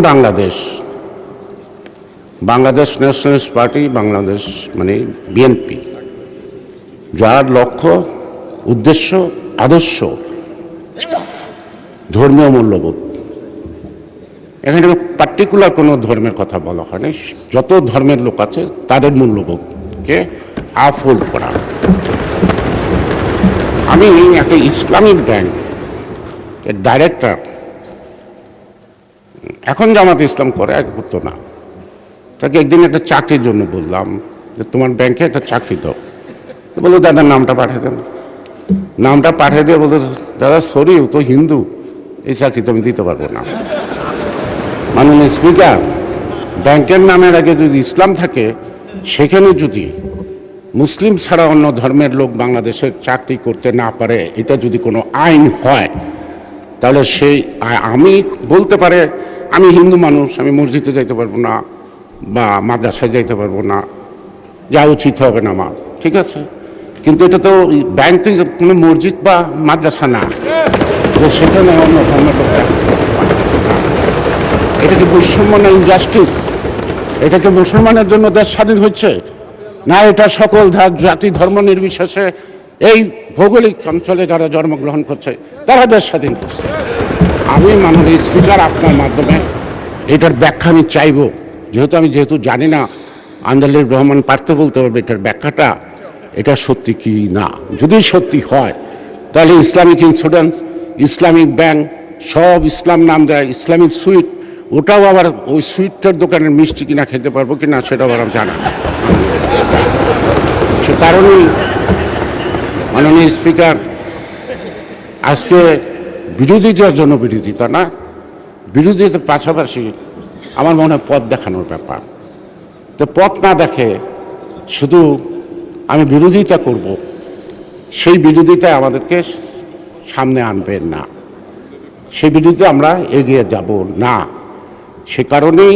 বাংলাদেশ ন্যাশনালিস্ট পার্টি, বাংলাদেশ মানে বিএনপি, যার লক্ষ্য, উদ্দেশ্য, আদর্শ ধর্মীয় মূল্যবোধ, এখানে পার্টিকুলার কোনো ধর্মের কথা বলা হয়নি, যত ধর্মের লোক আছে তাদের মূল্যবোধকে আফোল্ড করা। আমি একটা ইসলামিক ব্যাংক এর ডাইরেক্টর, এখন জামাত ইসলাম করে, এক করতো না, তাকে একদিন একটা চাকরির জন্য বললাম যে তোমার ব্যাংকে একটা চাকরি দাও। তো বললো দাদার নামটা পাঠিয়ে দেন। নামটা পাঠিয়ে দিয়ে বলতো দাদা সরি, ও তো হিন্দু, এই চাকরি তো আমি দিতে পারবো না। মাননীয় স্পিকার, ব্যাংকের নামের আগে যদি ইসলাম থাকে, সেখানে যদি মুসলিম ছাড়া অন্য ধর্মের লোক বাংলাদেশের চাকরি করতে না পারে, এটা যদি কোনো আইন হয়, তাহলে সেই আমি বলতে পারে আমি হিন্দু মানুষ, আমি মসজিদে যাইতে পারবো না বা মাদ্রাসায় যাইতে পারবো না, যা উচিত হবে না আমার, ঠিক আছে। কিন্তু এটা তো ব্যাংক তো কোনো মসজিদ বা মাদ্রাসা না, যে সেখানে অন্য ধর্মের লোক, এটা কি বৈষম্য না ইনজাস্টিস? এটা কি মুসলমানের জন্য দেশ স্বাধীন হচ্ছে না? এটা সকল জাতি ধর্ম নির্বিশেষে এই ভৌগোলিক অঞ্চলে যারা জন্মগ্রহণ করছে তারা দেশ স্বাধীন করছে। আমি মাননীয় স্পিকার, আপনার মাধ্যমে এটার ব্যাখ্যা আমি চাইব, যেহেতু জানি না, আন্দোলিপ রহমান পার্থ বলতে পারবে এটার ব্যাখ্যাটা, এটা সত্যি কি না। যদি সত্যি হয় তাহলে ইসলামিক ইন্স্যুরেন্স, ইসলামিক ব্যাংক সব ইসলাম নাম দেয়, ইসলামিক সুইট, ওটাও আবার ওই সুইটটার দোকানের মিষ্টি কিনা খেতে পারবো কিনা সেটাও আবার জানা। সে কারণেই মাননীয় স্পিকার, আজকে বিরোধিতার জন্য বিরোধিতা না, বিরোধিতার পাশাপাশি আমার মনে হয় পথ দেখানোর ব্যাপার। তো পথ না দেখে শুধু আমি বিরোধিতা করব, সেই বিরোধিতায় আমাদেরকে সামনে আনবেন না, সেই বিরোধিতা আমরা এগিয়ে যাব না। সে কারণেই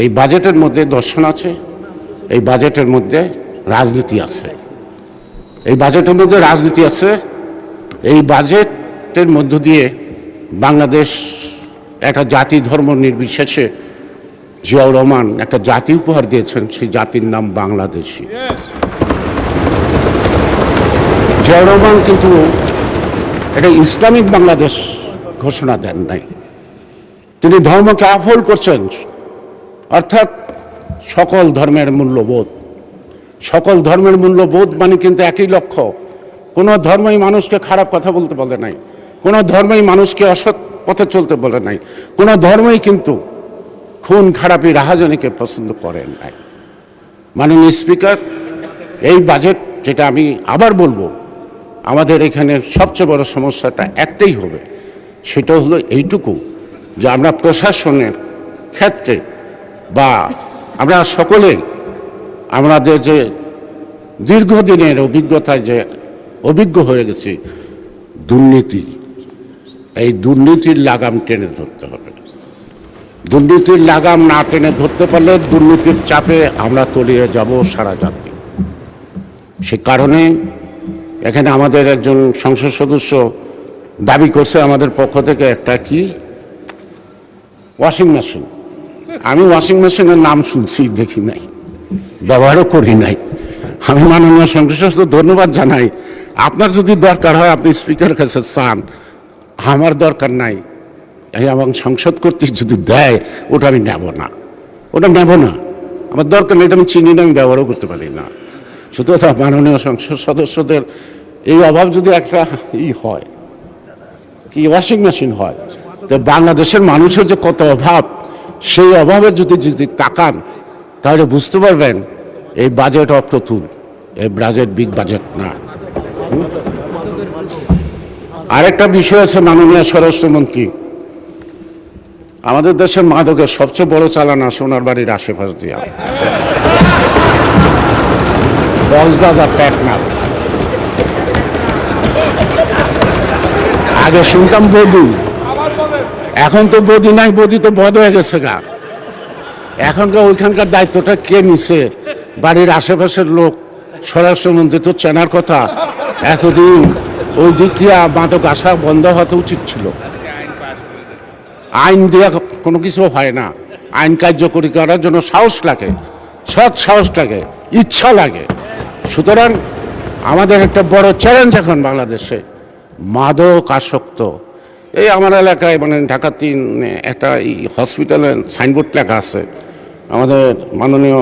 এই বাজেটের মধ্যে দর্শন আছে, এই বাজেটের মধ্যে রাজনীতি আছে, এই বাজেটের মধ্যে রাজনীতি আছে। এই বাজেটের মধ্য দিয়ে বাংলাদেশ একটা জাতি ধর্ম নির্বিশেষে জিয়াউর রহমান একটা জাতি উপহার দিয়েছেন, সেই জাতির নাম বাংলাদেশি। জিয়াউর রহমান কিন্তু এটা ইসলামিক বাংলাদেশ ঘোষণা দেন নাই, তিনি ধর্মকে আফোল্ড করছেন, অর্থাৎ সকল ধর্মের মূল্যবোধ। সকল ধর্মের মূল্যবোধ মানে কিন্তু একই লক্ষ্য। কোনো ধর্মই মানুষকে খারাপ কথা বলতে বলে নাই, কোনো ধর্মই মানুষকে অসৎ পথে চলতে বলে নাই, কোনো ধর্মই কিন্তু খুন খারাপি রাহাজানিকে পছন্দ করেন নাই। মাননীয় স্পিকার, এই বাজেট, যেটা আমি আবার বলবো, আমাদের এখানে সবচেয়ে বড় সমস্যাটা একটাই হবে, সেটা হলো এইটুকু যে আমরা প্রশাসনের ক্ষেত্রে বা আমরা সকলে আমাদের যে দীর্ঘদিনের অভিজ্ঞতায় যে অভিজ্ঞ হয়ে গেছি, দুর্নীতি, এই দুর্নীতির লাগাম টেনে ধরতে হবে। দুর্নীতির লাগাম না টেনে ধরতে পারলে দুর্নীতির চাপে আমরা তলিয়ে যাব সারা জাতি। সে কারণে এখানে আমাদের একজন সংসদ সদস্য দাবি করছে আমাদের পক্ষ থেকে একটা কি ওয়াশিং মেশিন। আমি ওয়াশিং মেশিনের নাম শুনছি, দেখি নাই, ব্যবহারও করি নাই। আমি মাননীয় সংসদ সদস্য ধন্যবাদ জানাই। আপনার যদি দরকার হয় আপনি স্পিকারের কাছে চান, আমার দরকার নাই। এবং সংসদ কর্তৃক যদি দেয় ওটা আমি নেব না, ওটা নেব না, আমার দরকার নেই, এটা আমি চিনি না, আমি ব্যবহারও করতে পারি না। সুতরাং মাননীয় সংসদ সদস্যদের এই অভাব যদি একটা হয়, কি ওয়াশিং মেশিন হয়, তো বাংলাদেশের মানুষের যে কত অভাব, সেই অভাবের যদি তাকান তাহলে বুঝতে পারবেন এই বাজেট অপ্রতুল, এই বাজেট বিগ বাজেট না। আরেকটা বিষয় আছে মাননীয় স্বরাষ্ট্রমন্ত্রী, আমাদের দেশের মাদকের সবচেয়ে বড় চালানা সোনার বাড়ির আশেপাশ দিয়া কক্সবাজার টেকনাফ। আগে শুনতাম বধূ, এখন তো বধূ নাই, বধূ তো বধ হয়ে গেছে গা। এখনকার ওইখানকার দায়িত্বটা কে নিছে? বাড়ির আশেপাশের লোক। স্বরাষ্ট্রমন্ত্রী তো চেনার কথা। এতদিন ওই দিক দিয়ে মাদক আসা বন্ধ হতে উচিত ছিল। আইন দিয়ে কোনো কিছু হয় না, আইন কার্যকরী করার জন্য সাহস লাগে, সৎ সাহস লাগে, ইচ্ছা লাগে। সুতরাং আমাদের একটা বড় চ্যালেঞ্জ এখন বাংলাদেশে মাদক আসক্ত। এই আমার এলাকায় মানে ঢাকা 3 একটা হসপিটালে সাইনবোর্ড লেখা আছে, আমাদের মাননীয়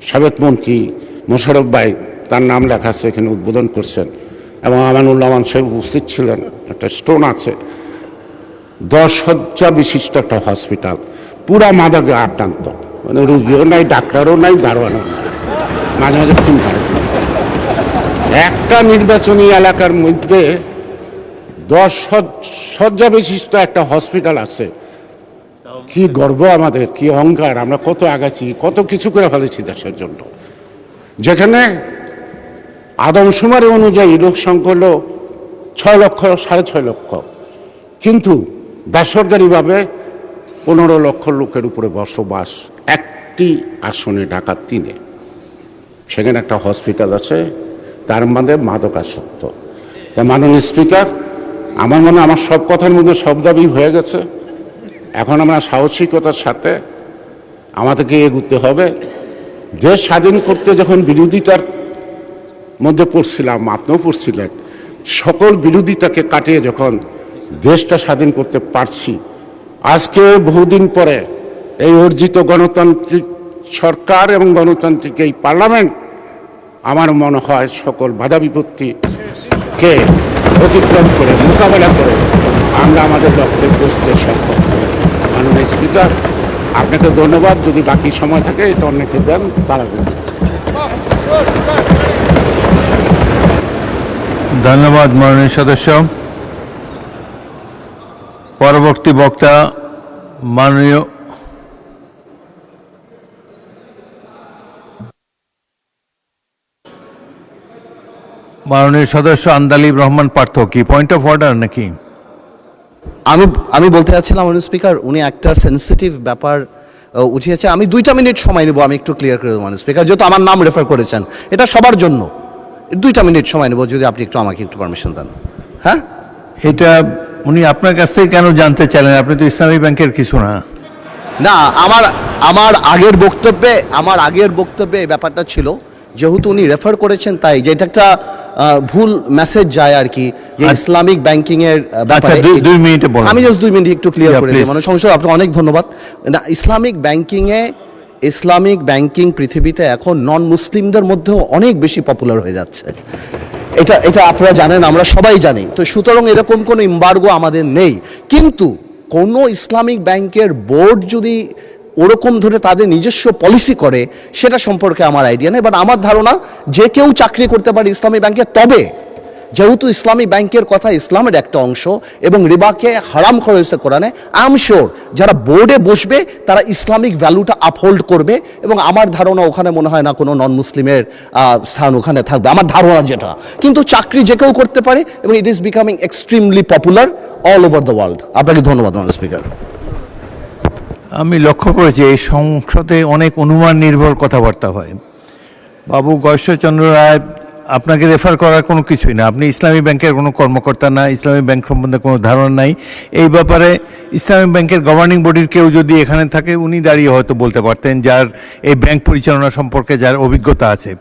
সাবেক মন্ত্রী মোশাররফ ভাই, তার নাম লেখা আছে, এখানে উদ্বোধন করছেন এবং আমানুল্লাহ মান সাহেব উপস্থিত ছিলেন। একটা স্টোন আছে, 10 শয্যা বিশিষ্ট একটা হসপিটাল, পুরা মাদকে আক্রান্ত, মানে রুগীও নাই, ডাক্তারও নাই, দারোয়ানও নাই, মাঝে মাঝে খুন খারাপ। একটা নির্বাচনী এলাকার মধ্যে 10 শয্যা বিশিষ্ট একটা হসপিটাল আছে। কি গর্ব আমাদের, কি অহংকার, আমরা কত আগাচ্ছি, কত কিছু করে ফেলেছি দেশের জন্য। যেখানে আদমশুমারি অনুযায়ী লোক সংখ্যা হলো 6 লক্ষ, 6.5 লক্ষ, কিন্তু বেসরকারিভাবে 15 লক্ষ লোকের উপরে বসবাস একটি আসনে, ঢাকা 3-এ। সেখানে একটা হসপিটাল আছে, তার মধ্যে মাদক আসক্ত। তাই মাননীয় স্পিকার, আমার মনে হয় আমার সব কথার মধ্যে সব দাবি হয়ে গেছে। এখন আমরা সাহসিকতার সাথে আমাদেরকে এগুতে হবে। দেশ স্বাধীন করতে যখন বিরোধিতার মধ্যে পড়ছিলাম, আপনিও পড়ছিলেন, সকল বিরোধিতাকে কাটিয়ে যখন দেশটা স্বাধীন করতে পারছি, আজকে বহুদিন পরে এই অর্জিত গণতান্ত্রিক সরকার এবং গণতান্ত্রিক এই পার্লামেন্ট আমার মনে হয় সকল বাধা বিপত্তিকে অতিক্রম করে, মোকাবেলা করে আমরা আমাদের লক্ষ্যে পৌঁছতে সক্ষম। মাননীয় স্পিকার, আপনাকে ধন্যবাদ। যদি বাকি সময় থাকে এটা অনেকে দেন, তারা ধন্যবাদ মাননীয় সদস্য। পরবর্তী বক্তা মাননীয় সদস্য আন্দালিব রহমান পার্থ। কি পয়েন্ট অফ অর্ডার নাকি? আমি বলতে চাচ্ছিলাম মাননীয় স্পিকার, উনি একটা সেন্সিটিভ ব্যাপার উঠিয়েছে। আমি 2টা মিনিট সময় নেব, আমি একটু ক্লিয়ার করে দেবো মাননীয় স্পিকার, যেহেতু আমার নাম রেফার করেছেন, এটা সবার জন্য। 2টা মিনিট সময় নেব, যদি আপনি একটু আমাকে একটু পারমিশন দেন। হ্যাঁ, এটা উনি আপনার কাছ থেকে কেন জানতে চাইলেন? আপনি তো ইসলামী ব্যাংকের কিছু না। না, আমার আগের বক্তব্যে এই ব্যাপারটা ছিল, যেহেতু উনি রেফার করেছেন, তাই যেটা একটা ভুল মেসেজ যায় আর কি, যে ইসলামিক ব্যাংকিং এর আচ্ছা, 2 মিনিটে বলুন। আমি জাস্ট 2 মিনিট একটু ক্লিয়ার করে দিই। please. মানে সংসদ, আপনাকে অনেক ধন্যবাদ। না, ইসলামিক ব্যাংকিং পৃথিবীতে এখন নন মুসলিমদের মধ্যেও অনেক বেশি পপুলার হয়ে যাচ্ছে। এটা আপনারা জানেন, আমরা সবাই জানি। তো সুতরাং এরকম কোনো এমবার্গো আমাদের নেই, কিন্তু কোনো ইসলামিক ব্যাংকের বোর্ড যদি ওরকম ধরে তাদের নিজস্ব পলিসি করে সেটা সম্পর্কে আমার আইডিয়া নেই, বাট আমার ধারণা যে কেউ চাকরি করতে পারে ইসলামী ব্যাংকে। তবে যেহেতু ইসলামী ব্যাংকের কথা ইসলামের একটা অংশ এবং রিবাকে হারাম করা হয়েছে কোরআনে, আই এম শিওর যারা বোর্ডে বসবে তারা ইসলামিক ভ্যালুটা আপহোল্ড করবে, এবং আমার ধারণা ওখানে মনে হয় না কোনো নন মুসলিমের স্থান ওখানে থাকবে, আমার ধারণা যেটা। কিন্তু চাকরি যে কেউ করতে পারে এবং it is becoming extremely popular all over the world. আপনাকে ধন্যবাদ মাননীয় স্পিকার। আমি লক্ষ্য করেছি এই সংসদে অনেক অনুমান নির্ভর কথাবার্তা হয়। বাবু গয়েশ্বরচন্দ্র রায়, আপনাকে রেফার করার কোনো কিছুই না, আপনি ইসলামী ব্যাংকের কোনো কর্মকর্তা না, ইসলামী ব্যাংক সম্বন্ধে কোনো ধারণা নাই। এই ব্যাপারে ইসলামী ব্যাংকের গভর্নিং বডির কেউ যদি এখানে থাকে উনি দাঁড়িয়ে হয়তো বলতে পারতেন, যার এই ব্যাংক পরিচালনা সম্পর্কে যার অভিজ্ঞতা আছে।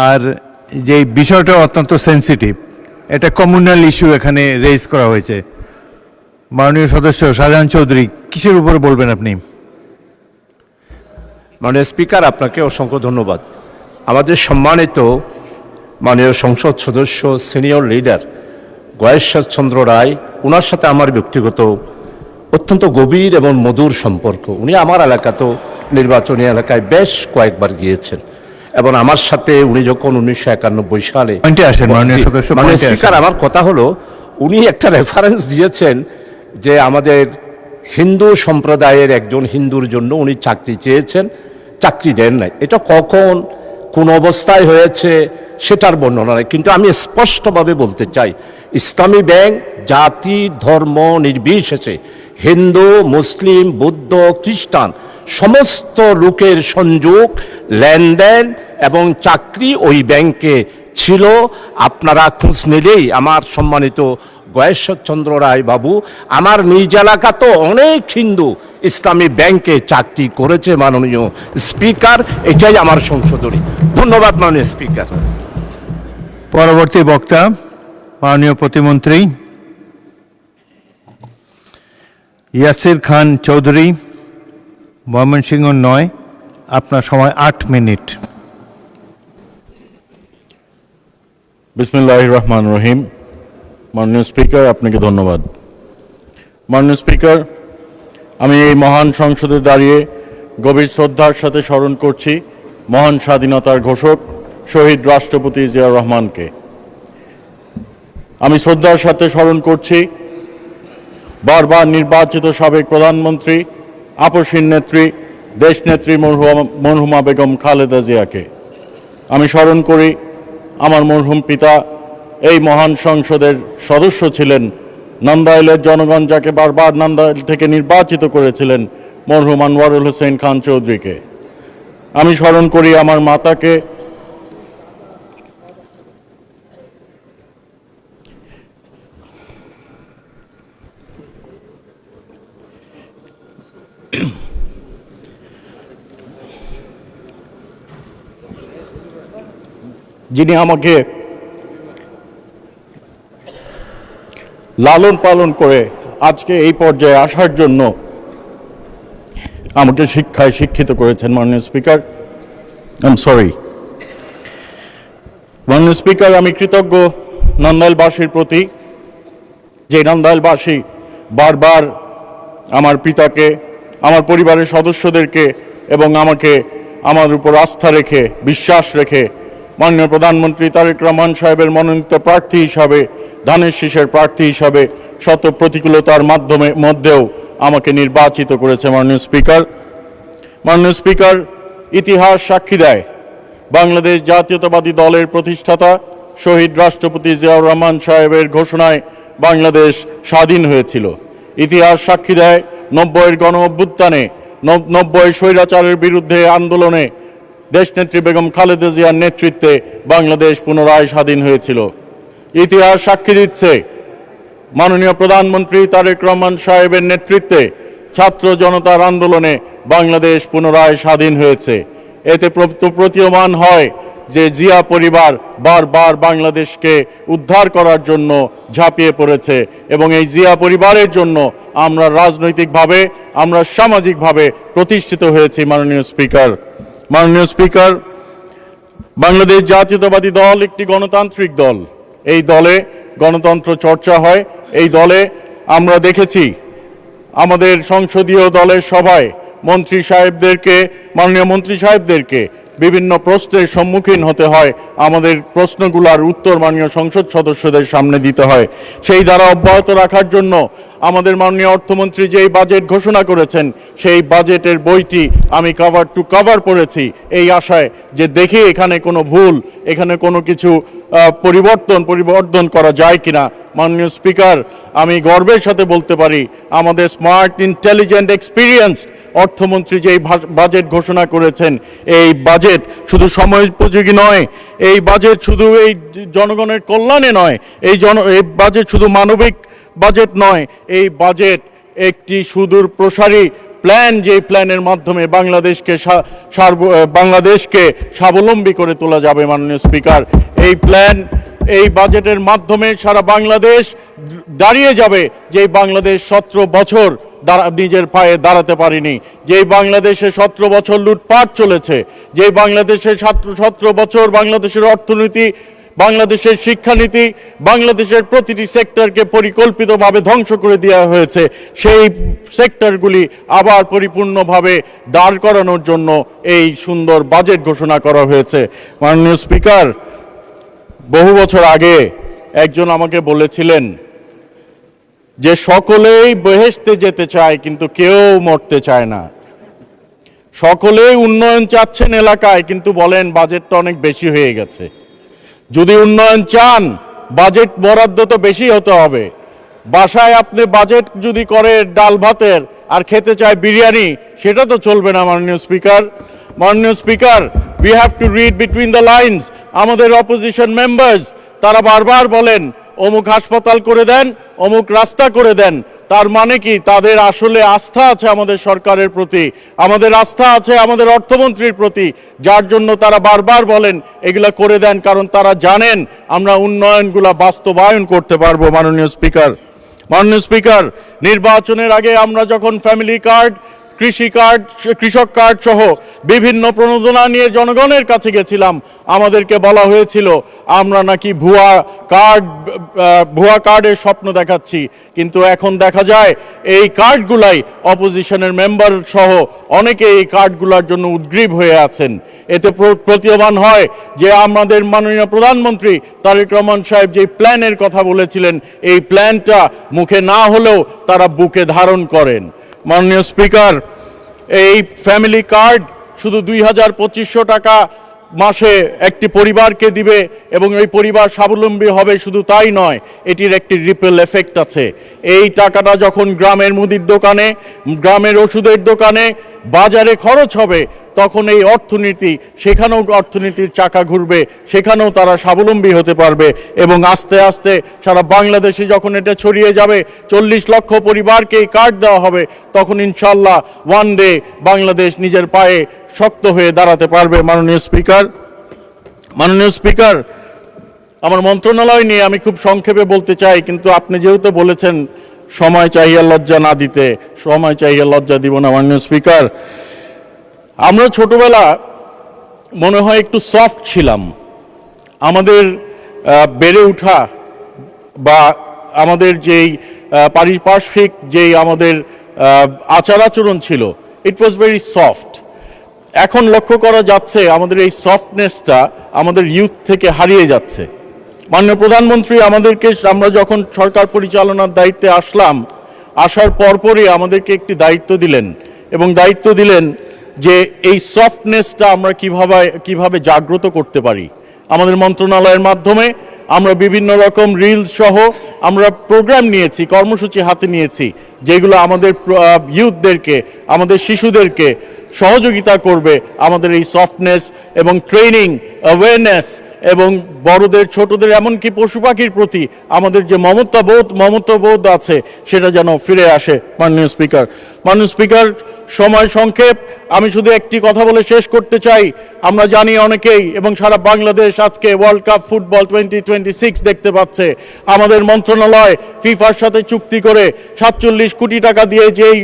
আর যে বিষয়টা অত্যন্ত সেন্সিটিভ, এটা কমিউনাল ইস্যু এখানে রেজ করা হয়েছে। মাননীয় সদস্য শাহজাহান চৌধুরী, কিসের উপরে বলবেন আপনি? মাননীয় স্পিকার, আপনাকে অসংখ্য ধন্যবাদ। আমাদের সম্মানিত মাননীয় সংসদ সদস্য সিনিয়র লিডার গয়েশ্বরচন্দ্র রায়, ওনার সাথে আমার ব্যক্তিগত অত্যন্ত গভীর এবং মধুর সম্পর্ক। উনি আমার এলাকাতেও নির্বাচনী এলাকায় বেশ কয়েকবার গিয়েছেন এবং আমার সাথে উনি যখন 1991 সালে পয়েন্টে আসেন মাননীয় সদস্য, মাননীয় পয়েন্টে স্পিকার, আসেন। আমার কথা হলো উনি একটা রেফারেন্স দিয়েছেন যে আমাদের হিন্দু সম্প্রদায়ের একজন হিন্দুর জন্য উনি চাকরি চেয়েছেন, চাকরি দেন নাই। এটা কখন কোন অবস্থায় হয়েছে সেটার বর্ণনা নেই, কিন্তু আমি স্পষ্টভাবে বলতে চাই ইসলামী ব্যাংক জাতি ধর্ম নির্বিশেষে হিন্দু মুসলিম বৌদ্ধ খ্রিস্টান সমস্ত লোকের সংযোগ লেনদেন এবং চাকরি ওই ব্যাংকে ছিল। আপনারা খোঁজ নিলেই আমার সম্মানিত গয়েশ্বরচন্দ্র রায় বাবু, আমার নিজ এলাকা তো অনেক হিন্দু ইসলামী ব্যাংকে চাকরি করেছে মাননীয় স্পিকার। এটাই আমার সংশোধনী। ধন্যবাদ মাননীয় স্পিকার। পরবর্তী বক্তা মাননীয় প্রতিমন্ত্রী ইয়াসির খান চৌধুরী, ময়মনসিংহ ৯। আপনার সময় ৮ মিনিট। বিসমিল্লাহির রহমানির রহিম। মাননীয় স্পিকার, আপনাকে ধন্যবাদ। মাননীয় স্পিকার, আমি এই মহান সংসদে দাঁড়িয়ে গভীর শ্রদ্ধার সাথে স্মরণ করছি মহান স্বাধীনতার ঘোষক শহীদ রাষ্ট্রপতি জিয়াউর রহমানকে। আমি শ্রদ্ধার সাথে স্মরণ করছি বারবার নির্বাচিত সাবেক প্রধানমন্ত্রী, আপসীর নেত্রী, দেশনেত্রী মরহুমা বেগম খালেদা জিয়াকে। আমি স্মরণ করি আমার মরহুম পিতা এই মহান সংসদের সদস্য ছিলেন, নন্দাইলের জনগণ যাকে বারবার নন্দাইল থেকে নির্বাচিত করেছিলেন, মরহুম আনোয়ারুল হোসেন খান চৌধুরীকে। আমি স্মরণ করি আমার মাতাকে, যিনি আমাকে লালন পালন করে আজকে এই পর্যায়ে আসার জন্য আমাকে শিক্ষায় শিক্ষিত করেছেন। মাননীয় স্পিকার, মাননীয় স্পিকার, আমি কৃতজ্ঞ নন্দাইলবাসীর প্রতি, যে নন্দাইলবাসী বারবার আমার পিতাকে, আমার পরিবারের সদস্যদেরকে এবং আমাকে আমার উপর আস্থা রেখে, বিশ্বাস রেখে মাননীয় প্রধানমন্ত্রী তারেক রহমান সাহেবের মনোনীত প্রার্থী হিসাবে, ধানের শীষের প্রার্থী হিসাবে শত প্রতিকূলতার মধ্যেও আমাকে নির্বাচিত করেছে। মাননীয় স্পিকার, ইতিহাস সাক্ষী দেয় বাংলাদেশ জাতীয়তাবাদী দলের প্রতিষ্ঠাতা শহীদ রাষ্ট্রপতি জিয়াউর রহমান সাহেবের ঘোষণায় বাংলাদেশ স্বাধীন হয়েছিল। ইতিহাস সাক্ষী দেয় 90-এর গণ অভ্যুত্থানে, 90 স্বৈরাচারের বিরুদ্ধে আন্দোলনে দেশনেত্রী বেগম খালেদা জিয়ার নেতৃত্বে বাংলাদেশ পুনরায় স্বাধীন হয়েছিল। ইতিহাস সাক্ষী দিচ্ছে মাননীয় প্রধানমন্ত্রী তারেক রহমান সাহেবের নেতৃত্বে ছাত্র জনতার আন্দোলনে বাংলাদেশ পুনরায় স্বাধীন হয়েছে। এতে প্রতীয়মান হয় যে জিয়া পরিবার বারবার বাংলাদেশকে উদ্ধার করার জন্য ঝাঁপিয়ে পড়েছে এবং এই জিয়া পরিবারের জন্য আমরা রাজনৈতিকভাবে, আমরা সামাজিকভাবে প্রতিষ্ঠিত হয়েছি। মাননীয় স্পিকার, বাংলাদেশ জাতীয়তাবাদী দল একটি গণতান্ত্রিক দল। এই দলে গণতন্ত্র চর্চা হয়। এই দলে আমরা দেখেছি আমাদের সংসদীয় দলের সভায় মন্ত্রী সাহেবদেরকে, মাননীয় মন্ত্রী সাহেবদেরকে বিভিন্ন প্রশ্নের সম্মুখীন হতে হয়, আমাদের প্রশ্নগুলোর উত্তর মাননীয় সংসদ সদস্যদের সামনে দিতে হয়। সেই ধারা অব্যাহত রাখার জন্য আমাদের মাননীয় অর্থমন্ত্রী যেই বাজেট ঘোষণা করেছেন সেই বাজেটের বইটি আমি কভার টু কভার পড়েছি, এই আশায় যে দেখি এখানে কোনো ভুল, এখানে কোনো কিছু পরিবর্তন করা যায় কিনা। মাননীয় স্পিকার, আমি গর্বের সাথে বলতে পারি আমাদের স্মার্ট, ইন্টেলিজেন্ট, এক্সপিরিয়েন্স অর্থমন্ত্রী যেই বাজেট ঘোষণা করেছেন, এই বাজেট শুধু সময়োপযোগী নয়, এই বাজেট শুধু এই জনগণের কল্যাণে নয়, এই বাজেট শুধু মানবিক বাজেট নয়, এই বাজেট একটি সুদূর প্রসারী প্ল্যান, যে প্ল্যানের মাধ্যমে বাংলাদেশকে স্বাবলম্বী করে তোলা যাবে। মাননীয় স্পিকার, এই প্ল্যান, এই বাজেটের মাধ্যমে সারা বাংলাদেশ দাঁড়িয়ে যাবে, যে বাংলাদেশ 17 বছর নিজের পায়ে দাঁড়াতে পারেনি, যেই বাংলাদেশে 17 বছর লুটপাট চলেছে, যেই বাংলাদেশে 17 বছর বাংলাদেশের অর্থনীতি, বাংলাদেশের শিক্ষানীতি, বাংলাদেশের প্রতিটি সেক্টরকে পরিকল্পিতভাবে ধ্বংস করে দেওয়া হয়েছে, সেই সেক্টরগুলি আবার পরিপূর্ণভাবে দাঁড় করানোর জন্য এই সুন্দর বাজেট ঘোষণা করা হয়েছে। মাননীয় স্পিকার, বহু বছর আগে একজন আমাকে বলেছিলেন যে সকলেই বেহেশতে যেতে চায় কিন্তু কেউ মরতে চায় না। সকলেই উন্নয়ন চাচ্ছেন এলাকায়, কিন্তু বলেন বাজেটটা অনেক বেশি হয়ে গেছে। যদি উন্নয়ন চান, বাজেট বরাদ্দ তো বেশি হতে হবে। বাসায় আপনি বাজেট যদি করে ডাল ভাতের আর খেতে চায় বিরিয়ানি, সেটা তো চলবে না। মাননীয় স্পিকার, মাননীয় speaker, we have to read between the lines. আমাদের অপোজিশন মেম্বার্স তারা বারবার বলেন অমুক হাসপাতাল করে দেন, অমুক রাস্তা করে দেন। তার মানে কি তাদের আসলে আস্থা আছে আমাদের সরকারের প্রতি, আমাদের আস্থা আছে আমাদের অর্থমন্ত্রীর প্রতি, যার জন্য তারা বারবার বলেন এগুলা করে দেন, কারণ তারা জানেন আমরা উন্নয়নগুলা বাস্তবায়ন করতে পারবো। মাননীয় স্পিকার, মাননীয় স্পিকার, নির্বাচনের আগে আমরা যখন ফ্যামিলি কার্ড, কৃষি কার্ড, কৃষক কার্ড সহ বিভিন্ন প্রণোদনা নিয়ে জনগণের কাছে গেছিলাম, আমাদেরকে বলা হয়েছিল আমরা নাকি ভুয়া কার্ডের স্বপ্ন দেখাচ্ছি, কিন্তু এখন দেখা যায় এই কার্ডগুলাই অপোজিশনের মেম্বার সহ অনেকে এই কার্ডগুলোর জন্য উদ্গ্রীব হয়ে আছেন। এতে প্রতীয়মান হয় যে আমাদের মাননীয় প্রধানমন্ত্রী তারেক রহমান সাহেব যে প্ল্যানের কথা বলেছিলেন, এই প্ল্যানটা মুখে না হলেও তারা বুকে ধারণ করেন। মাননীয় স্পিকার, এই ফ্যামিলি কার্ড শুধু 2,2500 টাকা মাসে একটি পরিবারকে দিবে এবং এই পরিবার স্বাবলম্বী হবে, শুধু তাই নয়, এটির একটি রিপেল এফেক্ট আছে। এই টাকাটা যখন গ্রামের মুদির দোকানে, গ্রামের ওষুধের দোকানে, বাজারে খরচ হবে, তখন এই অর্থনীতি, সেখানেও অর্থনীতির চাকা ঘুরবে, সেখানেও তারা স্বাবলম্বী হতে পারবে এবং আস্তে আস্তে সারা বাংলাদেশে যখন এটা ছড়িয়ে যাবে, 40 লক্ষ পরিবারকে এই কার্ড দেওয়া হবে, তখন ইনশাল্লাহ ওয়ান ডে বাংলাদেশ নিজের পায়ে শক্ত হয়ে দাঁড়াতে পারবে। মাননীয় স্পিকার, মাননীয় স্পিকার, আমার মন্ত্রণালয় নিয়ে আমি খুব সংক্ষেপে বলতে চাই, কিন্তু আপনি যেহেতু বলেছেন সময় চাহিয়া লজ্জা না দিতে, সময় চাহিয়া লজ্জা দিব না। মাননীয় স্পিকার, আমরা ছোটবেলা মনে হয় একটু সফট ছিলাম, আমাদের বেড়ে ওঠা বা আমাদের যেই পারিপার্শ্বিক যেই আমাদের আচার আচরণ ছিল, ইট ওয়াজ ভেরি সফট। এখন লক্ষ্য করা যাচ্ছে আমাদের এই সফটনেসটা আমাদের ইউথ থেকে হারিয়ে যাচ্ছে। মাননীয় প্রধানমন্ত্রী আমাদেরকে, আমরা যখন সরকার পরিচালনার দায়িত্বে আসলাম, আসার পরপরই আমাদেরকে একটি দায়িত্ব দিলেন এবং দায়িত্ব দিলেন যে এই সফটনেসটা আমরা কিভাবে জাগ্রত করতে পারি। আমাদের মন্ত্রণালয়ের মাধ্যমে আমরা বিভিন্ন রকম রিলস সহ আমরা প্রোগ্রাম নিয়েছি, কর্মসূচি হাতে নিয়েছি, যেগুলো আমাদের ইউথদেরকে, আমাদের শিশুদেরকে সহযোগিতা করবে আমাদের এই সফটনেস এবং ট্রেনিং, অ্যাওয়ারনেস এবং বড়দের ছোটদের এমনকি পশু পাখির প্রতি আমাদের যে মমতাবোধ আছে সেটা যেন ফিরে আসে। মাননীয় স্পিকার, মাননীয় স্পিকার, সময় সংক্ষেপ, আমি শুধু একটি কথা বলে শেষ করতে চাই। আমরা জানি অনেকেই এবং সারা বাংলাদেশ আজকে ওয়ার্ল্ড কাপ ফুটবল 2026 দেখতে পাচ্ছে। আমাদের মন্ত্রণালয় ফিফার সাথে চুক্তি করে 47 কোটি টাকা দিয়ে যেই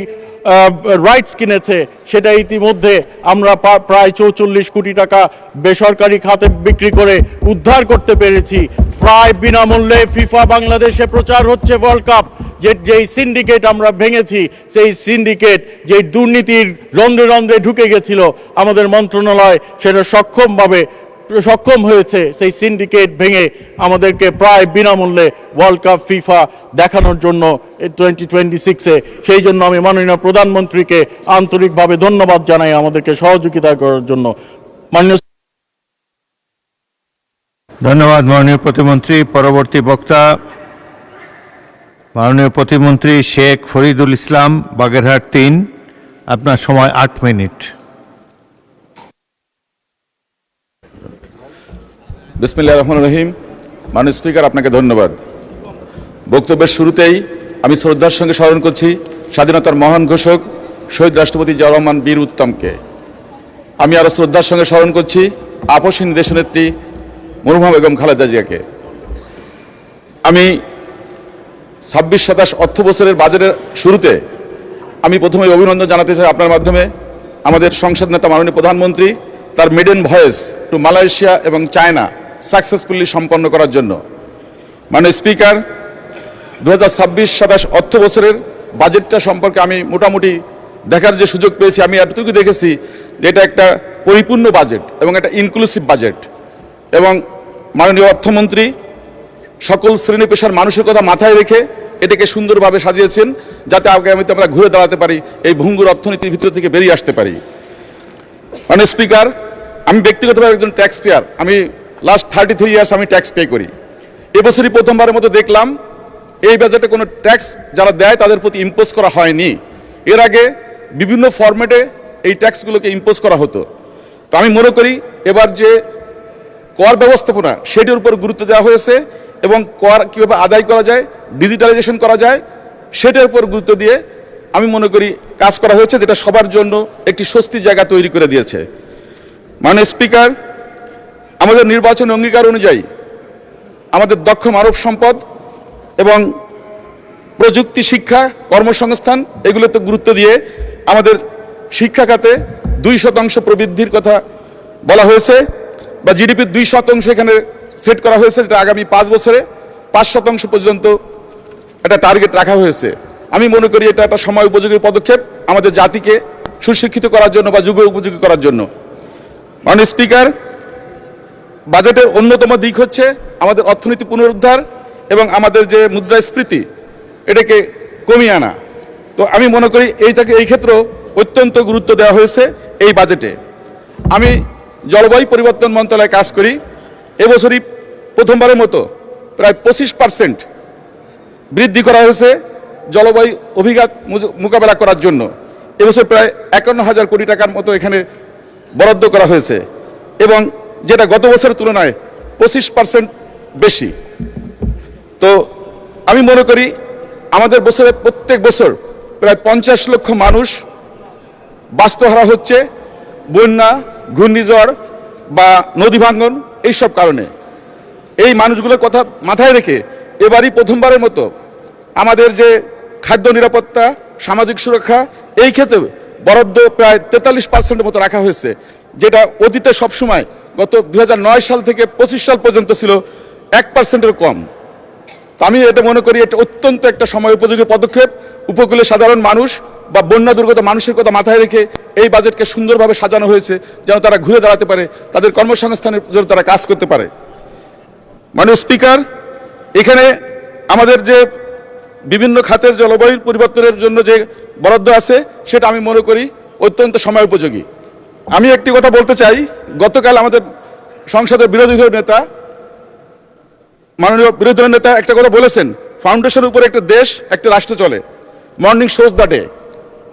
রাইটস কিনেছে সেটা ইতিমধ্যে আমরা প্রায় 44 কোটি টাকা বেসরকারি খাতে বিক্রি করে উদ্ধার করতে পেরেছি। প্রায় বিনামূল্যে ফিফা বাংলাদেশে প্রচার হচ্ছে ওয়ার্ল্ড কাপ। যেই সিন্ডিকেট আমরা ভেঙেছি, সেই সিন্ডিকেট যেই দুর্নীতির রন্ধ্রে রন্ধ্রে ঢুকে গেছিল, আমাদের মন্ত্রণালয় সেটা সক্ষম হয়েছে সেই সিন্ডিকেট ভেঙে আমাদেরকে প্রায় বিনামূল্যে ওয়ার্ল্ড কাপ ফিফা দেখানোর জন্য 2026-এ। সেই জন্য আমি মাননীয় প্রধানমন্ত্রীকে আন্তরিকভাবে ধন্যবাদ জানাই আমাদেরকে সহযোগিতা করার জন্য। মাননীয় ধন্যবাদ মাননীয় প্রতিমন্ত্রী। পরবর্তী বক্তা মাননীয় প্রতিমন্ত্রী শেখ ফরিদুল ইসলাম, বাগেরহাট 3। আপনার সময় 8 মিনিট। বিসমিল্লাহির রহমানির রহিম। মাননীয় স্পিকার, আপনাকে ধন্যবাদ। বক্তব্যের শুরুতেই আমি শ্রদ্ধার সঙ্গে স্মরণ করছি স্বাধীনতার মহান ঘোষক শহীদ রাষ্ট্রপতি জিয়াউর রহমান বীর উত্তমকে। আমি আরও শ্রদ্ধার সঙ্গে স্মরণ করছি আপসহীন দেশনেত্রী মরহুমা বেগম খালেদা জিয়াকে। আমি 26-27 অর্থ বছরের বাজেটের শুরুতে আমি প্রথমে অভিনন্দন জানাতে চাই আপনার মাধ্যমে আমাদের সংসদ নেতা মাননীয় প্রধানমন্ত্রী তার মেডেন ভয়েস টু মালয়েশিয়া এবং চায়না সাকসেসফুলি সম্পন্ন করার জন্য। মাননীয় স্পিকার, 2026-27 অর্থ বছরের বাজেটটা সম্পর্কে আমি মোটামুটি দেখার যে সুযোগ পেয়েছি, আমি এতটুকু দেখেছি যে এটা একটা পরিপূর্ণ বাজেট এবং একটা ইনক্লুসিভ বাজেট, এবং মাননীয় অর্থমন্ত্রী সকল শ্রেণী পেশার মানুষের কথা মাথায় রেখে এটাকে সুন্দরভাবে সাজিয়েছেন, যাতে আগামীতে আমরা ঘুরে দাঁড়াতে পারি, এই ভঙ্গুর অর্থনীতির ভিতর থেকে বেরিয়ে আসতে পারি। মাননীয় স্পিকার, আমি ব্যক্তিগতভাবে একজন ট্যাক্স পেয়ার। আমি লাস্ট 33 ইয়ার্স আমি ট্যাক্স পে করি। এবছরই প্রথমবারের মতো দেখলাম এই বাজেটে কোনো ট্যাক্স যারা দেয় তাদের প্রতি ইম্পোজ করা হয়নি। এর আগে বিভিন্ন ফরম্যাটে এই ট্যাক্সগুলোকে ইম্পোজ করা হতো। তো আমি মনে করি এবার যে কর ব্যবস্থাপনা সেটির উপর গুরুত্ব দেওয়া হয়েছে এবং কর কীভাবে আদায় করা যায়, ডিজিটালাইজেশন করা যায়, সেটার উপর গুরুত্ব দিয়ে আমি মনে করি কাজ করা হয়েছে, যেটা সবার জন্য একটি স্বস্তির জায়গা তৈরি করে দিয়েছে। মাননীয় স্পিকার, আমাদের নির্বাচনী অঙ্গীকার অনুযায়ী আমাদের দক্ষ মানব সম্পদ এবং প্রযুক্তি, শিক্ষা, কর্মসংস্থান এগুলোতে গুরুত্ব দিয়ে আমাদের শিক্ষা খাতে 2% প্রবৃদ্ধির কথা বলা হয়েছে, বা জিডিপির 2% এখানে সেট করা হয়েছে, যেটা আগামী 5 বছরে 5% পর্যন্ত একটা টার্গেট রাখা হয়েছে। আমি মনে করি এটা একটা সময় উপযোগী পদক্ষেপ আমাদের জাতিকে সুশিক্ষিত করার জন্য বা যুগ উপযোগী করার জন্য। মাননীয় স্পিকার, বাজেটের অন্যতম দিক হচ্ছে আমাদের অর্থনীতি পুনরুদ্ধার এবং আমাদের যে মুদ্রাস্ফীতি এটাকে কমিয়ে আনা। তো আমি মনে করি এই ক্ষেত্রেও অত্যন্ত গুরুত্ব দেওয়া হয়েছে এই বাজেটে। আমি জলবায়ু পরিবর্তন মন্ত্রণালয়ে কাজ করি। এবছরই প্রথমবারের মতো প্রায় 25% বৃদ্ধি করা হয়েছে জলবায়ু অভিঘাত মোকাবেলা করার জন্য। এবছর প্রায় 51,000 কোটি টাকার মতো এখানে বরাদ্দ করা হয়েছে, এবং যেটা গত বছরের তুলনায় 25% বেশি। তো আমি মনে করি আমাদের প্রত্যেক বছর প্রায় 50 লক্ষ মানুষ বাস্তুহারা হচ্ছে বন্যা, ঘূর্ণিঝড় বা নদী ভাঙ্গন এইসব কারণে। এই মানুষগুলোর কথা মাথায় রেখে এবারই প্রথমবারের মতো আমাদের যে খাদ্য নিরাপত্তা, সামাজিক সুরক্ষা এই ক্ষেত্রে বরাদ্দ প্রায় 43% মতো রাখা হয়েছে, যেটা অতীতে সবসময় গত 2009 সাল থেকে 25 সাল পর্যন্ত ছিল 1%-এর কম। তো আমি এটা মনে করি এটা অত্যন্ত একটা সময় উপযোগী পদক্ষেপ। উপকূলে সাধারণ মানুষ বা বন্যা দুর্গত মানুষের কথা মাথায় রেখে এই বাজেটকে সুন্দরভাবে সাজানো হয়েছে, যেন তারা ঘুরে দাঁড়াতে পারে, তাদের কর্মসংস্থানের জন্য তারা কাজ করতে পারে। মাননীয় স্পিকার, এখানে আমাদের যে বিভিন্ন খাতের জলবায়ু পরিবর্তনের জন্য যে বরাদ্দ আছে সেটা আমি মনে করি অত্যন্ত সময় উপযোগী। আমি একটি কথা বলতে চাই, গতকাল আমাদের সংসদের বিরোধী দলের নেতা, মাননীয় বিরোধী দলের নেতা একটা কথা বলেছেন, ফাউন্ডেশনের উপরে একটা দেশ, একটা রাষ্ট্র চলে, মর্নিং শোজ দ্য ডে।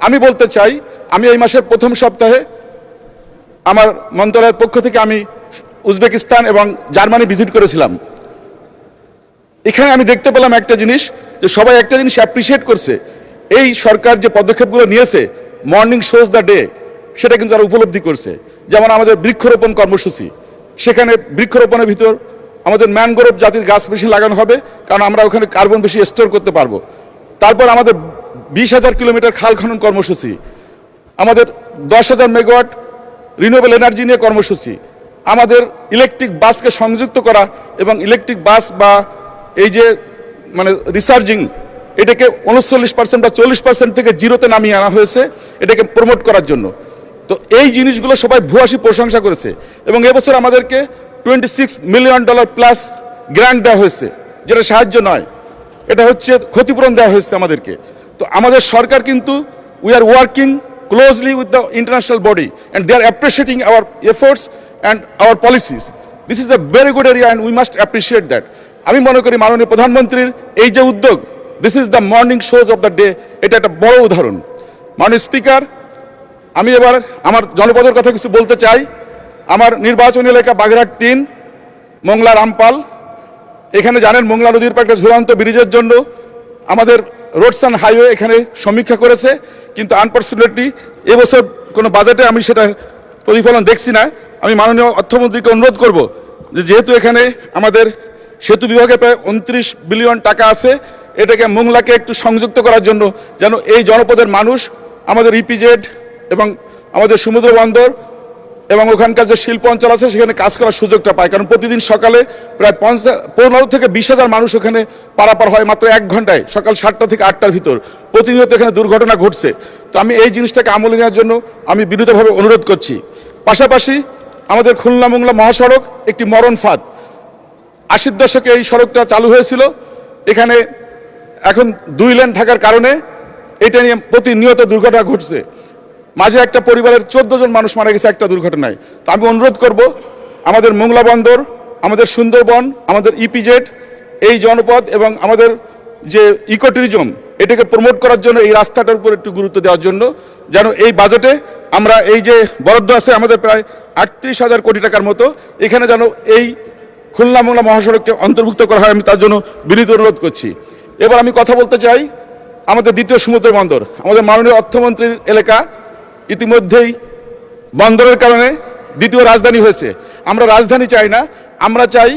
আমি বলতে চাই, আমি এই মাসের প্রথম সপ্তাহে আমার মন্ত্রণালয়ের পক্ষ থেকে আমি উজবেকিস্তান এবং জার্মানি ভিজিট করেছিলাম। এখানে আমি দেখতে পেলাম একটা জিনিস, যে সবাই একটা জিনিস অ্যাপ্রিসিয়েট করছে, এই সরকার যে পদক্ষেপগুলো নিয়েছে মর্নিং শোজ দ্য ডে, সেটা কিন্তু তারা উপলব্ধি করছে। যেমন আমাদের বৃক্ষরোপণ কর্মসূচি, সেখানে বৃক্ষরোপণের ভিতর আমাদের ম্যানগ্রোভ জাতির গাছ বেশি লাগানো হবে, কারণ আমরা ওখানে কার্বন বেশি স্টোর করতে পারবো। তারপর আমাদের 20,000 কিলোমিটার খাল খনন কর্মসূচি, আমাদের 10,000 মেগাওয়াট রিনিউয়েবল এনার্জি নিয়ে কর্মসূচি, আমাদের ইলেকট্রিক বাসকে সংযুক্ত করা এবং ইলেকট্রিক বাস বা এই যে মানে রিচার্জিং এটাকে 39% বা 40% থেকে জিরোতে নামিয়ে আনা হয়েছে এটাকে প্রমোট করার জন্য। তো এই জিনিসগুলো সবাই ভূয়সী প্রশংসা করেছে এবং এবছর আমাদেরকে $26 মিলিয়ন প্লাস গ্র্যান্ট দেওয়া হয়েছে, যেটা সাহায্য নয়, এটা হচ্ছে ক্ষতিপূরণ দেওয়া হয়েছে আমাদেরকে। তো আমাদের সরকার কিন্তু we are working closely with the international body and they are appreciating our efforts and our policies. This is a very good area and we must appreciate that. আমি মনে করি মাননীয় প্রধানমন্ত্রীর এই যে উদ্যোগ, this is the morning shows of the day, এটা একটা বড় উদাহরণ। মাননীয় স্পিকার, আমি এবার আমার জনপদের কথা কিছু বলতে চাই। আমার নির্বাচনী এলাকা বাগেরহাট 3, মোংলা রামপাল। এখানে জানেন মোংলা নদীর পাড়ে একটা ঝুলন্ত ব্রিজের জন্য আমাদের রোডস অ্যান্ড হাইওয়ে এখানে সমীক্ষা করেছে, কিন্তু আনফর্চুনেটলি এবছর কোনো বাজেটে আমি সেটা প্রতিফলন দেখছি না। আমি মাননীয় অর্থমন্ত্রীকে অনুরোধ করব যে যেহেতু এখানে আমাদের সেতু বিভাগে প্রায় 29 বিলিয়ন টাকা আছে, এটাকে মোংলাকে একটু সংযুক্ত করার জন্য, যেন এই জনপদের মানুষ আমাদের ইপিজেড এবং আমাদের সমুদ্র বন্দর এবং ওখানকার যে শিল্প অঞ্চল আছে সেখানে কাজ করার সুযোগটা পায়। কারণ প্রতিদিন সকালে প্রায় 15 থেকে 20,000 মানুষ ওখানে পারাপার হয় মাত্র 1 ঘন্টায়, সকাল 7টা থেকে 8টার ভিতর। প্রতিনিয়ত এখানে দুর্ঘটনা ঘটছে। তো আমি এই জিনিসটাকে আমলে নেওয়ার জন্য আমি বিনীতভাবে অনুরোধ করছি। পাশাপাশি আমাদের খুলনা মোংলা মহাসড়ক একটি মরণ ফাঁদ। 80-র দশকে এই সড়কটা চালু হয়েছিল। এখানে এখন 2 লেন থাকার কারণে এটা নিয়ে প্রতিনিয়ত দুর্ঘটনা ঘটছে। মাঝে একটা পরিবারের 14 জন মানুষ মারা গেছে একটা দুর্ঘটনায়। তো আমি অনুরোধ করব আমাদের মোংলা বন্দর, আমাদের সুন্দরবন, আমাদের ইপিজেড, এই জনপদ এবং আমাদের যে ইকো ট্যুরিজম, এটাকে প্রমোট করার জন্য এই রাস্তাটার উপর একটু গুরুত্ব দেওয়ার জন্য, যেন এই বাজেটে আমরা এই যে বরাদ্দ আছে আমাদের প্রায় 38,000 কোটি টাকার মতো, এখানে যেন এই খুলনা মোংলা মহাসড়ককে অন্তর্ভুক্ত করা হয়, আমি তার জন্য বিনীত অনুরোধ করছি। এবার আমি কথা বলতে চাই আমাদের দ্বিতীয় সমুদ্র বন্দর, আমাদের মাননীয় অর্থমন্ত্রীর এলাকা। ইতিমধ্যেই বন্দরের কারণে দ্বিতীয় রাজধানী হয়েছে। আমরা রাজধানী চাই না, আমরা চাই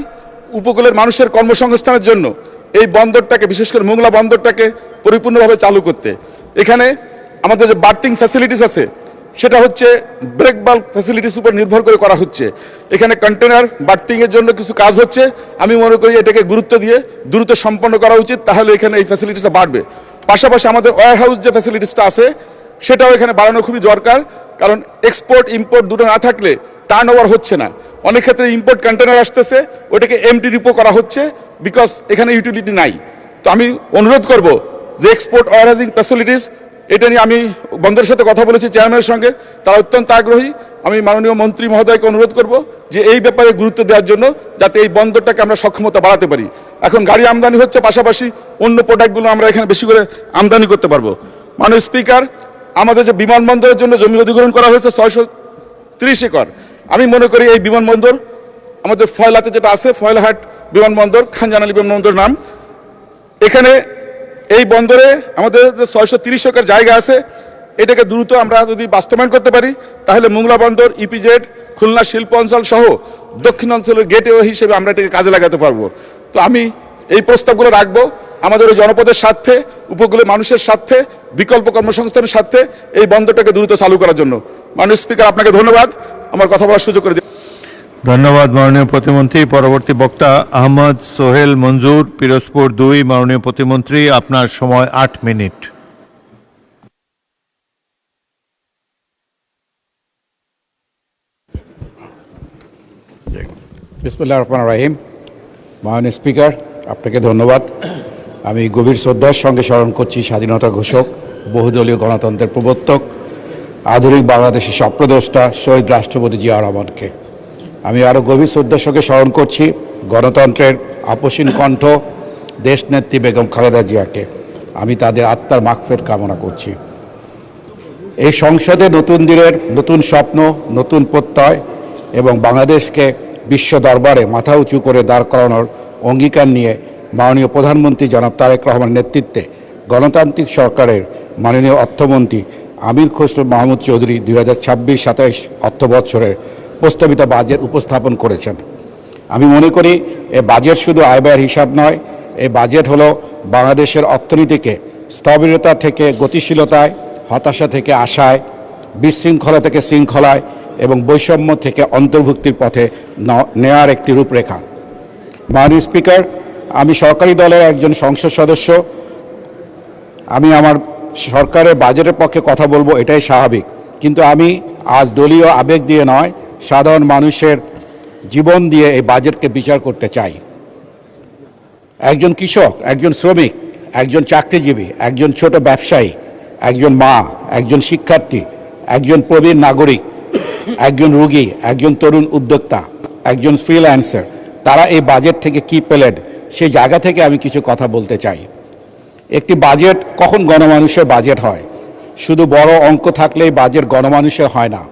উপকূলের মানুষের কর্মসংস্থানের জন্য এই বন্দরটাকে, বিশেষ করে মোংলা বন্দরটাকে পরিপূর্ণভাবে চালু করতে। এখানে আমাদের যে বার্থিং ফ্যাসিলিটিস আছে সেটা হচ্ছে ব্রেক বাল্ব ফ্যাসিলিটিস উপর নির্ভর করে করা হচ্ছে। এখানে কন্টেনার বার্থিংয়ের জন্য কিছু কাজ হচ্ছে। আমি মনে করি এটাকে গুরুত্ব দিয়ে দ্রুত সম্পন্ন করা উচিত, তাহলে এখানে এই ফ্যাসিলিটিসটা বাড়বে। পাশাপাশি আমাদের ওয়্যার হাউস যে ফ্যাসিলিটিসটা আছে সেটাও এখানে বাড়ানো খুবই দরকার, কারণ এক্সপোর্ট ইম্পোর্ট দুটো না থাকলে টার্ন ওভার হচ্ছে না। অনেক ক্ষেত্রে ইম্পোর্ট কন্টেনার আসতেছে, ওটাকে এমটি ডিপো করা হচ্ছে, বিকজ এখানে ইউটিলিটি নাই। তো আমি অনুরোধ করব যে এক্সপোর্ট ওয়্যার হাউজিং ফ্যাসিলিটিস, এটা নিয়ে আমি বন্দরের সাথে কথা বলেছি চেয়ারম্যানের সঙ্গে, তারা অত্যন্ত আগ্রহী। আমি মাননীয় মন্ত্রী মহোদয়কে অনুরোধ করব যে এই ব্যাপারে গুরুত্ব দেওয়ার জন্য, যাতে এই বন্দরটাকে আমরা সক্ষমতা বাড়াতে পারি। এখন গাড়ি আমদানি হচ্ছে, পাশাপাশি অন্য প্রোডাক্টগুলো আমরা এখানে বেশি করে আমদানি করতে পারবো। মাননীয় স্পিকার, আমাদের যে বিমানবন্দরের জন্য জমি অধিগ্রহণ করা হয়েছে 630 একর, আমি মনে করি এই বিমানবন্দর আমাদের ফয়লাতে যেটা আছে, ফয়লাহাট বিমানবন্দর, খানজান আলী বিমানবন্দর নাম, এখানে এই বন্দরে আমাদের যে 630 একর জায়গা আছে, এটাকে দ্রুত আমরা যদি বাস্তবায়ন করতে পারি, তাহলে মোংলা বন্দর, ইপিজেড, খুলনা শিল্প অঞ্চল সহ দক্ষিণ অঞ্চলের গেটওয়ে হিসেবে আমরা এটাকে কাজে লাগাতে পারবো। তো আমি এই প্রস্তাবগুলো রাখবো আমাদের ওই জনপদের স্বার্থে, উপকূলের মানুষের স্বার্থে, বিকল্প কর্মসংস্থানের স্বার্থে এই বন্দরটাকে দ্রুত চালু করার জন্য। মাননীয় স্পিকার, আপনাকে ধন্যবাদ আমার কথা বলার সুযোগ করে দিন। ধন্যবাদ মাননীয় প্রতিমন্ত্রী। পরবর্তী বক্তা আহমদ সোহেল মঞ্জুর, পিরোজপুর 2। মাননীয় প্রতিমন্ত্রী, আপনার সময় 8 মিনিট। বিসমিল্লাহির রহমানির রহিম। মাননীয় স্পিকার, আপনাকে ধন্যবাদ। আমি গভীর শ্রদ্ধার সঙ্গে স্মরণ করছি স্বাধীনতা ঘোষক, বহুদলীয় গণতন্ত্রের প্রবর্তক, আধুনিক বাংলাদেশের স্বপ্নদ্রষ্টা শহীদ রাষ্ট্রপতি জিয়া রহমানকে। আমি আরও গভীর শ্রদ্ধার সঙ্গে স্মরণ করছি গণতন্ত্রের আপসীন কণ্ঠ দেশনেত্রী বেগম খালেদা জিয়াকে। আমি তাদের আত্মার মাগফিরাত কামনা করছি। এই সংসদে নতুন দিনের নতুন স্বপ্ন, নতুন প্রত্যয় এবং বাংলাদেশকে বিশ্ব দরবারে মাথা উঁচু করে দাঁড় করানোর অঙ্গীকার নিয়ে মাননীয় প্রধানমন্ত্রী জনাব তারেক রহমানের নেতৃত্বে গণতান্ত্রিক সরকারের মাননীয় অর্থমন্ত্রী আমির খসরু মাহমুদ চৌধুরী 2026-27 অর্থ বৎসরের প্রস্তাবিত বাজেট উপস্থাপন করেছেন। আমি মনে করি এই বাজেট শুধু আয় ব্যয়ের হিসাব নয়, এই বাজেট হলো বাংলাদেশের অর্থনীতিকে স্থবিরতা থেকে গতিশীলতায়, হতাশা থেকে আশায়, বিশৃঙ্খলা থেকে শৃঙ্খলায় এবং বৈষম্য থেকে অন্তর্ভুক্তির পথে নেওয়ার একটি রূপরেখা। মাননীয় স্পিকার, আমি সরকারি দলের একজন সংসদ সদস্য। আমি আমার সরকারের বাজেটের পক্ষে কথা বলবো, এটাই স্বাভাবিক। কিন্তু আমি আজ দলীয় আবেগ দিয়ে নয়, সাধারণ মানুষের জীবন দিয়ে এই বাজেটকে বিচার করতে চাই। একজন কৃষক, একজন শ্রমিক, একজন চাকরিজীবী, একজন ছোট ব্যবসায়ী, একজন মা, একজন শিক্ষার্থী, একজন প্রবীণ নাগরিক, একজন রোগী, একজন তরুণ উদ্যোক্তা, একজন ফ্রিল্যান্সার, তারা এই বাজেট থেকে কি পেলেন সেই জায়গা থেকে আমি কিছু কথা বলতে চাই। একটি বাজেট কখন গণমানুষের বাজেট হয়? শুধু বড় অঙ্ক থাকলেই বাজেট গণমানুষের হয় না।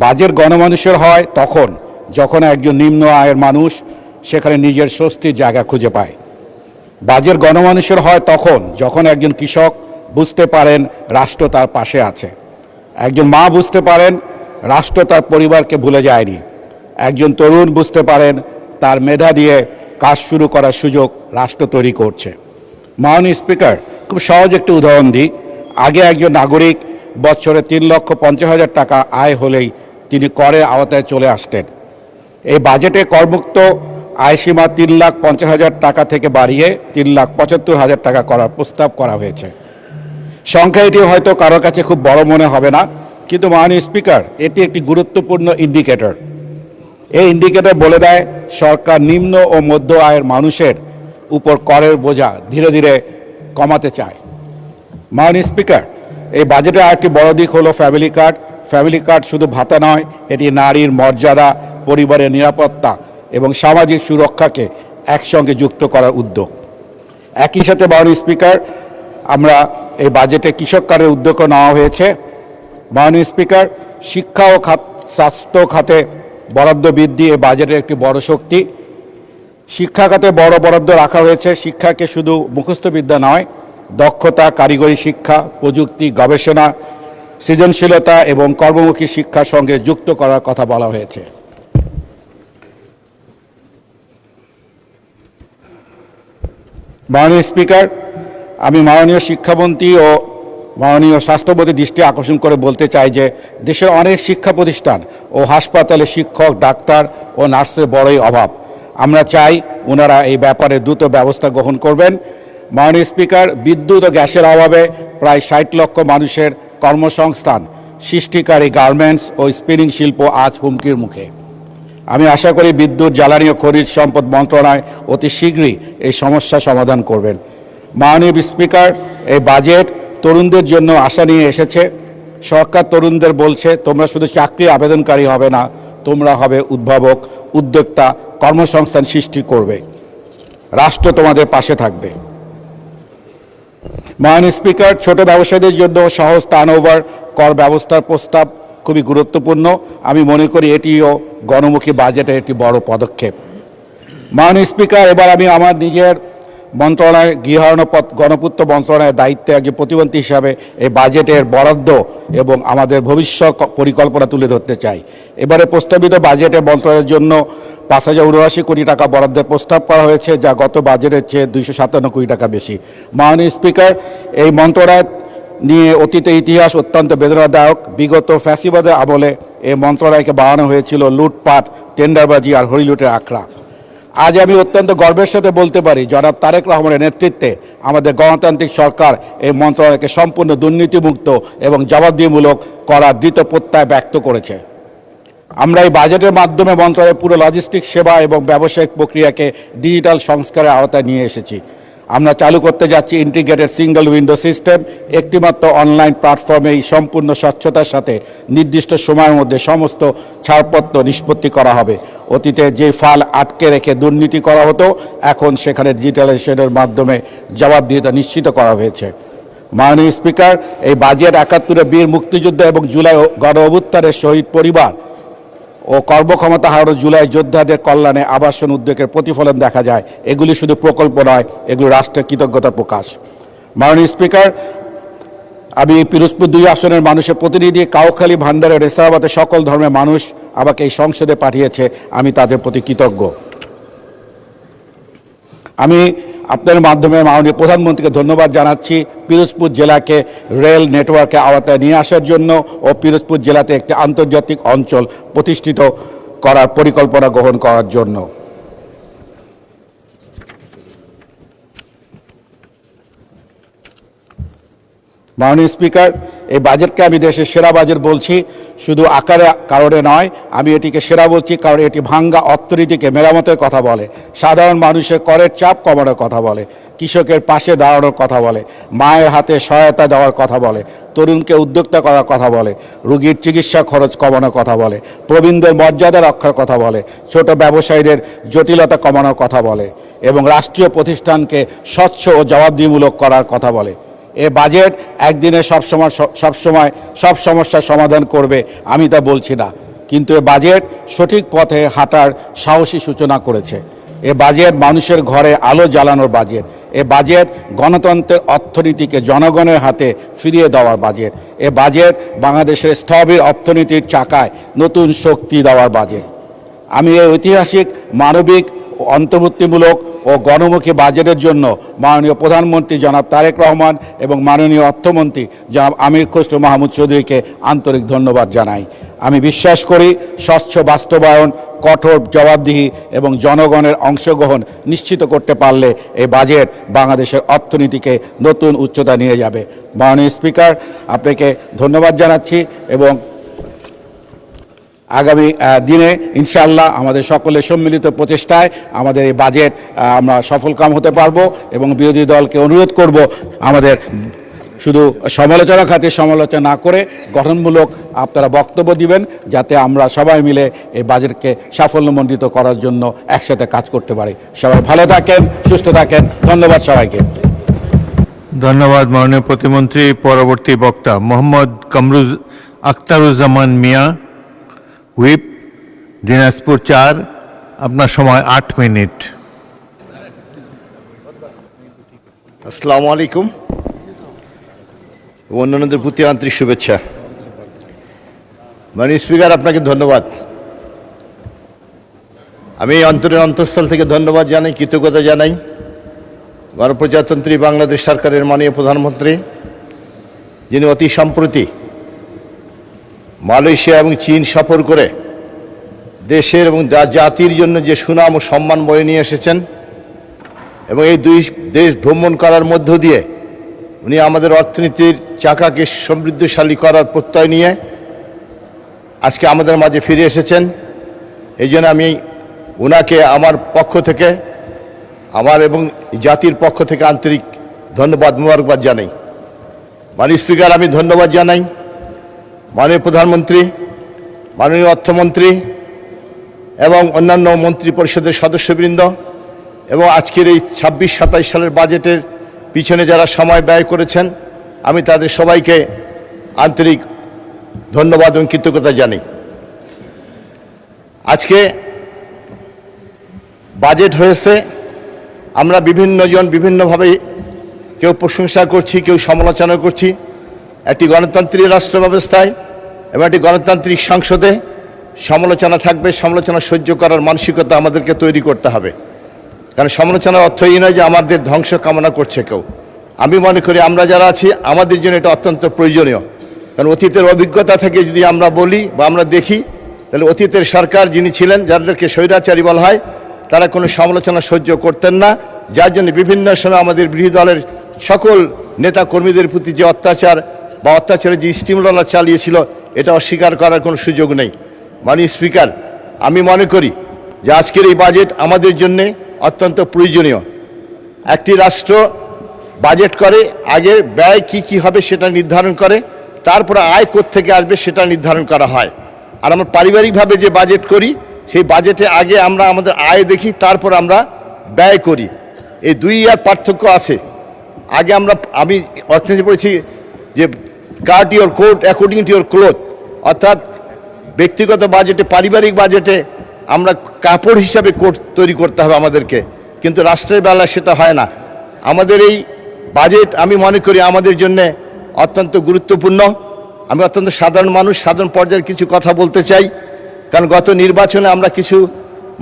বাজেট গণমানুষের হয় তখন যখন একজন নিম্ন আয়ের মানুষ সেখানে নিজের স্বস্তির জায়গা খুঁজে পায়। বাজেট গণমানুষের হয় তখন যখন একজন কৃষক বুঝতে পারেন রাষ্ট্র তার পাশে আছে, একজন মা বুঝতে পারেন রাষ্ট্র তার পরিবারকে ভুলে যায়নি, একজন তরুণ বুঝতে পারেন তার মেধা দিয়ে কাজ শুরু করার সুযোগ রাষ্ট্র তৈরি করছে। মাননীয় স্পিকার, খুব সহজ একটি উদাহরণ দিই। আগে একজন নাগরিক বছরে 3,50,000 টাকা আয় হলেই তিনি করের আওতায় চলে আসতেন। এই বাজেটে করমুক্ত আয়সীমা 3,50,000 টাকা থেকে বাড়িয়ে 3,75,000 টাকা করার প্রস্তাব করা হয়েছে। সংখ্যা এটি হয়তো কারো কাছে খুব বড় মনে হবে না, কিন্তু মাননীয় স্পিকার, এটি একটি গুরুত্বপূর্ণ ইন্ডিকেটর। এই ইন্ডিকেটর বলে দেয় সরকার নিম্ন ও মধ্য আয়ের মানুষের উপর করের বোঝা ধীরে ধীরে কমাতে চায়। মাননীয় স্পিকার, এই বাজেটে আরেকটি বড় দিক হলো ফ্যামিলি কার্ড। ফ্যামিলি কার্ড শুধু ভাতা নয়, এটি নারীর মর্যাদা, পরিবারের নিরাপত্তা এবং সামাজিক সুরক্ষাকে একসঙ্গে যুক্ত করার উদ্যোগ। একই সাথে মাননীয় স্পিকার, আমরা এই বাজেটে কৃষক কার্ডের উদ্যোগও নেওয়া হয়েছে। মাননীয় স্পিকার, শিক্ষা ও স্বাস্থ্য খাতে বরাদ্দ বৃদ্ধি এই বাজেটের একটি বড় শক্তি। শিক্ষা খাতে বড় বরাদ্দ রাখা হয়েছে। শিক্ষাকে শুধু মুখস্থবিদ্যা নয়, দক্ষতা, কারিগরি শিক্ষা, প্রযুক্তি, গবেষণা, সৃজনশীলতা এবং কর্মমুখী শিক্ষার সঙ্গে যুক্ত করার কথা বলা হয়েছে। মাননীয় স্পিকার, আমি মাননীয় শিক্ষামন্ত্রী ও মাননীয় স্বাস্থ্যমন্ত্রীর দৃষ্টি আকর্ষণ করে বলতে চাই যে দেশের অনেক শিক্ষা প্রতিষ্ঠান ও হাসপাতালে শিক্ষক, ডাক্তার ও নার্সের বড়ই অভাব। আমরা চাই ওনারা এই ব্যাপারে দ্রুত ব্যবস্থা গ্রহণ করবেন। মাননীয় স্পিকার, বিদ্যুৎ ও গ্যাসের অভাবে প্রায় 60 লক্ষ মানুষের কর্মসংস্থান সৃষ্টিকারী গার্মেন্টস ও স্পিনিং শিল্প আজ হুমকির মুখে। আমি আশা করি বিদ্যুৎ, জ্বালানি ও খনিজ সম্পদ মন্ত্রণালয় অতি শীঘ্রই এই সমস্যা সমাধান করবেন। মাননীয় স্পিকার, এই বাজেট তরুণদের জন্য আশা নিয়ে এসেছে। সরকার তরুণদের বলছে, তোমরা শুধু চাকরি আবেদনকারী হবে না, তোমরা হবে উদ্ভাবক, উদ্যোক্তা, কর্মসংস্থান সৃষ্টি করবে। রাষ্ট্র তোমাদের পাশে থাকবে। মাননীয় স্পিকার, ছোট ব্যবসায়ীদের জন্য সহজ টার্নওভার কর ব্যবস্থার প্রস্তাব খুবই গুরুত্বপূর্ণ। আমি মনে করি এটিও গণমুখী বাজেটের একটি বড় পদক্ষেপ। মাননীয় স্পিকার, এবার আমি আমার নিজের মন্ত্রণালয়, গণপূর্ত মন্ত্রণালয়ের দায়িত্বে একজন প্রতিমন্ত্রী হিসাবে এই বাজেটের বরাদ্দ এবং আমাদের ভবিষ্যৎ পরিকল্পনা তুলে ধরতে চাই। এবারে প্রস্তাবিত বাজেটে মন্ত্রণালয়ের জন্য 5,079 কোটি টাকা বরাদ্দের প্রস্তাব করা হয়েছে, যা গত বাজেটের চেয়ে 257 কোটি টাকা বেশি। মাননীয় স্পিকার, এই মন্ত্রণালয় নিয়ে অতীতের ইতিহাস অত্যন্ত বেদনাদায়ক। বিগত ফ্যাসিবাদের আমলে এই মন্ত্রণালয়কে বাড়ানো হয়েছিল লুটপাট, টেন্ডারবাজি আর হরিলুটের আখড়া। আজ আমি অত্যন্ত গর্বের সাথে বলতে পারি, জনাব তারেক রহমানের নেতৃত্বে আমাদের গণতান্ত্রিক সরকার এই মন্ত্রণালয়কে সম্পূর্ণ দুর্নীতিমুক্ত এবং জবাবদিহিমূলক করার দৃঢ় প্রত্যয় ব্যক্ত করেছে। আমরা এই বাজেটের মাধ্যমে মন্ত্রণালয়ের পুরো লজিস্টিক সেবা এবং ব্যবসায়িক প্রক্রিয়াকে ডিজিটাল সংস্কারের আওতায় নিয়ে এসেছি। আমরা চালু করতে যাচ্ছি ইন্টিগ্রেটেড সিঙ্গেল উইন্ডো সিস্টেম। একটিমাত্র অনলাইন প্ল্যাটফর্মে এই সম্পূর্ণ স্বচ্ছতার সাথে নির্দিষ্ট সময়ের মধ্যে সমস্ত ছাড়পত্র নিষ্পত্তি করা হবে। অতীতে যে ফাইল আটকে রেখে দুর্নীতি করা হতো, এখন সেখানে ডিজিটালাইজেশনের মাধ্যমে জবাবদিহিতা নিশ্চিত করা হয়েছে। মাননীয় স্পিকার, এই বাজেট 71 বীর মুক্তিযোদ্ধা এবং জুলাই গণ অভ্যুত্থানের শহীদ পরিবার ও কর্মক্ষমতা হারানো জুলাই যোদ্ধাদের কল্যাণে আবাসন উদ্যোগের প্রতিফলন দেখা যায়। এগুলি শুধু প্রকল্প নয়, এগুলি রাষ্ট্রের কৃতজ্ঞতার প্রকাশ। মাননীয় স্পিকার, আমি পিরোজপুর 2 আসনের মানুষের প্রতিনিধি, কাউখালী, ভান্ডারে, রেসাবাদের সকল ধর্মের মানুষ আমাকে এই সংসদে পাঠিয়েছে, আমি তাদের প্রতি কৃতজ্ঞ। আমি আপনার মাধ্যমে মাননীয় প্রধানমন্ত্রীকে ধন্যবাদ জানাচ্ছি পিরোজপুর জেলাকে রেল নেটওয়ার্কে আওতায় নিয়ে আসার জন্য ও পিরোজপুর জেলাতে একটি আন্তর্জাতিক অঞ্চল প্রতিষ্ঠিত করার পরিকল্পনা গ্রহণ করার জন্য। মাননীয় স্পিকার, এই বাজেটকে আমি দেশের সেরা বাজেট বলছি, শুধু আকারে কারণে নয়। আমি এটিকে সেরা বলছি কারণ এটি ভাঙ্গা অর্থনীতিকে মেরামতের কথা বলে, সাধারণ মানুষের করের চাপ কমানোর কথা বলে, কৃষকের পাশে দাঁড়ানোর কথা বলে, মায়ের হাতে সহায়তা দেওয়ার কথা বলে, তরুণকে উদ্যোক্তা করার কথা বলে, রোগীর চিকিৎসা খরচ কমানোর কথা বলে, প্রবীণদের মর্যাদা রক্ষার কথা বলে, ছোট ব্যবসায়ীদের জটিলতা কমানোর কথা বলে এবং রাষ্ট্রীয় প্রতিষ্ঠানকে স্বচ্ছ ও জবাবদিহিমূলক করার কথা বলে। এ বাজেট একদিনে সব সমস্যার সমাধান করবে আমি তা বলছি না, কিন্তু এ বাজেট সঠিক পথে হাঁটার সাহসী সূচনা করেছে। এ বাজেট মানুষের ঘরে আলো জ্বালানোর বাজেট। এ বাজেট গণতন্ত্রের অর্থনীতিকে জনগণের হাতে ফিরিয়ে দেওয়ার বাজেট। এ বাজেট বাংলাদেশের স্থবির অর্থনীতির চাকায় নতুন শক্তি দেওয়ার বাজেট। আমি এই ঐতিহাসিক মানবিক অন্তর্ভুক্তিমূলক ও গণমুখী বাজেটের জন্য মাননীয় প্রধানমন্ত্রী জনাব তারেক রহমান এবং মাননীয় অর্থমন্ত্রী জনাব আমির খসরু মাহমুদ চৌধুরীকে আন্তরিক ধন্যবাদ জানাই। আমি বিশ্বাস করি স্বচ্ছ বাস্তবায়ন, কঠোর জবাবদিহি এবং জনগণের অংশগ্রহণ নিশ্চিত করতে পারলে এই বাজেট বাংলাদেশের অর্থনীতিকে নতুন উচ্চতা নিয়ে যাবে। মাননীয় স্পিকার, আপনাকে ধন্যবাদ জানাচ্ছি এবং আগামী দিনে ইনশাআল্লাহ আমাদের সকলের সম্মিলিত প্রচেষ্টায় আমাদের এই বাজেট আমরা সফলকাম হতে পারবো এবং বিরোধী দলকে অনুরোধ করব আমাদের শুধু সমালোচনা খাতির সমালোচনা না করে গঠনমূলক আপনারা বক্তব্য দিবেন, যাতে আমরা সবাই মিলে এই বাজেটকে সাফল্যমণ্ডিত করার জন্য একসাথে কাজ করতে পারি। সবাই ভালো থাকেন, সুস্থ থাকেন। ধন্যবাদ সবাইকে। ধন্যবাদ মাননীয় প্রতিমন্ত্রী। পরবর্তী বক্তা মোহাম্মদ আখতারুজ্জামান মিয়া, হুইপ, দিনাজপুর 4। আপনার সময় 8 মিনিট। আসসালামু আলাইকুম। অন্যান্যদের প্রতি আন্তরিক শুভেচ্ছা। মাননীয় স্পিকার, আপনাকে ধন্যবাদ। আমি অন্তরের অন্তঃস্থল থেকে ধন্যবাদ জানাই, কৃতজ্ঞতা জানাই গণপ্রজাতন্ত্রী বাংলাদেশ সরকারের মাননীয় প্রধানমন্ত্রী, যিনি অতি সম্প্রতি মালয়েশিয়া এবং চীন সফর করে দেশের এবং জাতির জন্য যে সুনাম ও সম্মান বয়ে নিয়ে এসেছেন এবং এই দুই দেশ ভ্রমণ করার মধ্য দিয়ে উনি আমাদের অর্থনীতির চাকাকে সমৃদ্ধশালী করার প্রত্যয় নিয়ে আজকে আমাদের মাঝে ফিরে এসেছেন। এই জন্য আমি ওনাকে আমার পক্ষ থেকে, আমার এবং জাতির পক্ষ থেকে আন্তরিক ধন্যবাদ, মোবারকবাদ জানাই। মাননীয় স্পিকার, আমি ধন্যবাদ জানাই মাননীয় প্রধানমন্ত্রী, মাননীয় অর্থমন্ত্রী এবং অন্যান্য মন্ত্রী পরিষদের সদস্যবৃন্দ এবং আজকের এই 26-27 সালের বাজেটের পিছনে যারা সময় ব্যয় করেছেন, আমি তাদের সবাইকে আন্তরিক ধন্যবাদ এবং কৃতজ্ঞতা জানাই। আজকে বাজেট হয়েছে, আমরা বিভিন্নজন বিভিন্নভাবে কেউ প্রশংসা করছি, কেউ সমালোচনা করছি। একটি গণতান্ত্রিক রাষ্ট্র ব্যবস্থায় এবং একটি গণতান্ত্রিক সংসদে সমালোচনা থাকবে। সমালোচনা সহ্য করার মানসিকতা আমাদেরকে তৈরি করতে হবে, কারণ সমালোচনার অর্থ এই নয় যে আমাদের ধ্বংস কামনা করছে কেউ। আমি মনে করি আমরা যারা আছি আমাদের জন্য এটা অত্যন্ত প্রয়োজনীয়, কারণ অতীতের অভিজ্ঞতা থেকে যদি আমরা বলি বা আমরা দেখি, তাহলে অতীতের সরকার যিনি ছিলেন, যাদেরকে স্বৈরাচারী বলা হয়, তারা কোনো সমালোচনা সহ্য করতেন না, যার জন্য বিভিন্ন সময় আমাদের বিরোধী দলের সকল নেতা কর্মীদের প্রতি যে অত্যাচার বা অত্যাচারের যে স্টিমুলার চালিয়েছিল, এটা অস্বীকার করার কোনো সুযোগ নেই। মাননীয় স্পিকার, আমি মনে করি যে আজকের এই বাজেট আমাদের জন্যে অত্যন্ত প্রয়োজনীয়। একটি রাষ্ট্র বাজেট করে, আগে ব্যয় কি হবে সেটা নির্ধারণ করে, তারপরে আয় কোত্থেকে আসবে সেটা নির্ধারণ করা হয়। আর আমরা পারিবারিকভাবে যে বাজেট করি, সেই বাজেটে আগে আমরা আমাদের আয় দেখি, তারপর আমরা ব্যয় করি। এই দুই আর পার্থক্য আছে। আগে আমি অর্থনীতি পড়েছি যে cut your coat according to your cloth, অর্থাৎ ব্যক্তিগত বাজেটে, পারিবারিক বাজেটে আমরা কাপড় হিসাবে কোট তৈরি করতে হবে আমাদেরকে, কিন্তু রাষ্ট্রের বেলায় সেটা হয় না। আমাদের এই বাজেট আমি মনে করি আমাদের জন্য অত্যন্ত গুরুত্বপূর্ণ। আমি অত্যন্ত সাধারণ মানুষ, সাধারণ পর্যায়ের কিছু কথা বলতে চাই, কারণ গত নির্বাচনে আমরা কিছু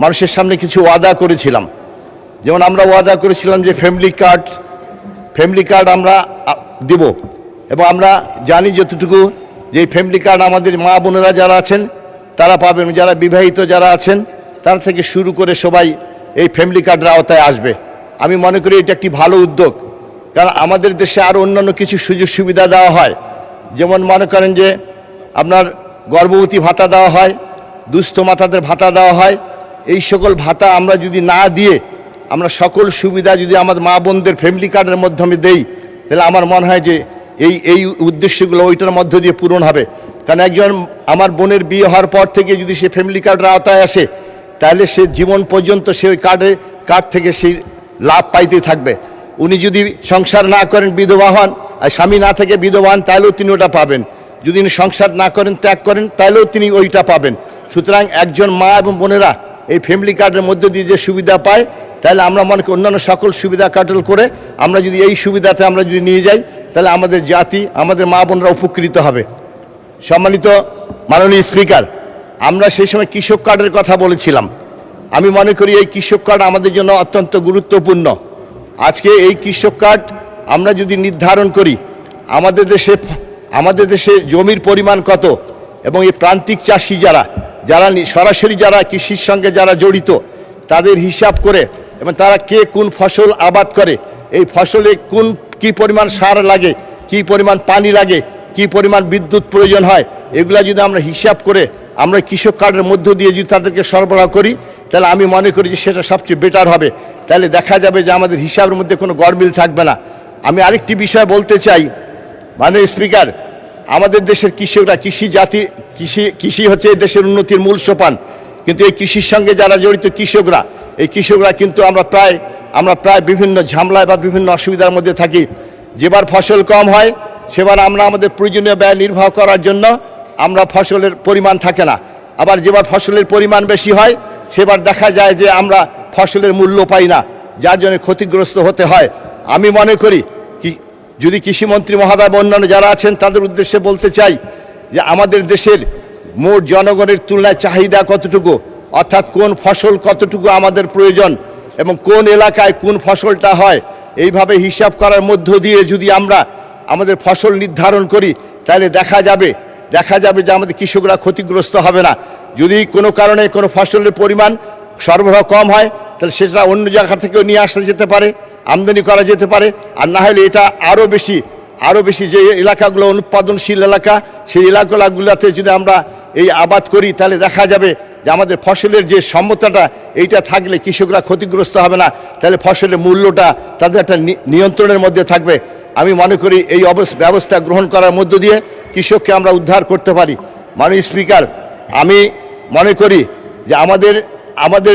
মানুষের সামনে কিছু ওয়াদা করেছিলাম যেমন আমরা ওয়াদা করেছিলাম যে ফ্যামিলি কার্ড আমরা দেব, এবং আমরা জানি যতটুকু যে এই ফ্যামিলি কার্ড আমাদের মা বোনেরা যারা আছেন তারা পাবেন, যারা বিবাহিত যারা আছেন তার থেকে শুরু করে সবাই এই ফ্যামিলি কার্ডের আওতায় আসবে। আমি মনে করি এটা একটি ভালো উদ্যোগ, কারণ আমাদের দেশে আরও অন্যান্য কিছু সুযোগ সুবিধা দেওয়া হয়, যেমন মনে করেন যে আপনার গর্ভবতী ভাতা দেওয়া হয়, দুস্থ মাতাদের ভাতা দেওয়া হয়। এই সকল ভাতা আমরা যদি না দিয়ে আমরা সকল সুবিধা যদি আমাদের মা বোনদের ফ্যামিলি কার্ডের মাধ্যমে দেই, তাহলে আমার মনে হয় যে এই উদ্দেশ্যগুলো ওইটার মধ্য দিয়ে পূরণ হবে। কারণ একজন আমার বোনের বিয়ে হওয়ার পর থেকে যদি সে ফ্যামিলি কার্ডের আওতায় আসে, তাহলে সে জীবন পর্যন্ত সে ওই কার্ড থেকে সেই লাভ পাইতে থাকবে। উনি যদি সংসার না করেন, বিধবা হন, আর স্বামী না থেকে বিধবা হন, তাহলেও তিনি ওটা পাবেন। যদি উনি সংসার না করেন, ত্যাগ করেন, তাহলেও তিনি ওইটা পাবেন। সুতরাং একজন মা এবং বোনেরা এই ফ্যামিলি কার্ডের মধ্যে দিয়ে যে সুবিধা পায়, তাহলে আমরা মনে করি অন্যান্য সকল সুবিধা কাটল করে আমরা যদি এই সুবিধাতে আমরা যদি নিয়ে যাই, তাহলে আমাদের জাতি, আমাদের মা বোনরা উপকৃত হবে। সম্মানিত মাননীয় স্পিকার, আমরা সেই সময় কৃষক কার্ডের কথা বলেছিলাম। আমি মনে করি এই কৃষক কার্ড আমাদের জন্য অত্যন্ত গুরুত্বপূর্ণ। আজকে এই কৃষক কার্ড আমরা যদি নির্ধারণ করি, আমাদের দেশে জমির পরিমাণ কত, এবং এই প্রান্তিক চাষি যারা সরাসরি যারা কৃষির সঙ্গে যারা জড়িত, তাদের হিসাব করে, এবং তারা কে কোন ফসল আবাদ করে, এই ফসলে কি পরিমাণ সার লাগে, কি পরিমাণ পানি লাগে, কি পরিমাণ বিদ্যুৎ প্রয়োজন হয়, এগুলা যদি আমরা হিসাব করে আমরা কৃষক কার্ডের মধ্য দিয়ে যদি তাদেরকে সরবরাহ করি, তাহলে আমি মনে করি যে সেটা সবচেয়ে বেটার হবে। তাহলে দেখা যাবে যে আমাদের হিসাবের মধ্যে কোনো গরমিল থাকবে না। আমি আরেকটি বিষয় বলতে চাই, মাননীয় স্পিকার, আমাদের দেশের কৃষকরা, কৃষি হচ্ছে এই দেশের উন্নতির মূল সোপান, কিন্তু এই কৃষির সঙ্গে যারা জড়িত এই কৃষকরা কিন্তু আমরা প্রায় বিভিন্ন ঝামেলায় বা বিভিন্ন অসুবিধার মধ্যে থাকি। যেবার ফসল কম হয়, সেবার আমরা আমাদের প্রয়োজনীয় ব্যয় নির্বাহ করার জন্য আমরা ফসলের পরিমাণ থাকে না। আবার যেবার ফসলের পরিমাণ বেশি হয়, সেবার দেখা যায় যে আমরা ফসলের মূল্য পাই না, যার জন্য ক্ষতিগ্রস্ত হতে হয়। আমি মনে করি যদি কৃষিমন্ত্রী মহোদয় বা অন্যান্য যারা আছেন তাদের উদ্দেশ্যে বলতে চাই যে আমাদের দেশের মোট জনগণের তুলনায় চাহিদা কতটুকু, অর্থাৎ কোন ফসল কতটুকু আমাদের প্রয়োজন এবং কোন এলাকায় কোন ফসলটা হয়, এইভাবে হিসাব করার মধ্য দিয়ে যদি আমরা আমাদের ফসল নির্ধারণ করি, তাহলে দেখা যাবে যে আমাদের কৃষকরা ক্ষতিগ্রস্ত হবে না। যদি কোনো কারণে কোনো ফসলের পরিমাণ সরবরাহ কম হয়, তাহলে সেটা অন্য জায়গা থেকেও নিয়ে আসা যেতে পারে, আমদানি করা যেতে পারে। আর না হলে এটা আরও বেশি যে এলাকাগুলো অনুৎপাদনশীল এলাকা, সেই এলাকাগুলোতে যদি আমরা এই আবাদ করি, তাহলে দেখা যাবে যে আমাদের ফসলের যে সম্মতটা এইটা থাকলে কৃষকরা ক্ষতিগ্রস্ত হবে না, তাহলে ফসলের মূল্যটা তাদের একটা নিয়ন্ত্রণের মধ্যে থাকবে। আমি মনে করি এই ব্যবস্থা গ্রহণ করার মধ্য দিয়ে কৃষককে আমরা উদ্ধার করতে পারি। মাননীয় স্পিকার, আমি মনে করি যে আমাদের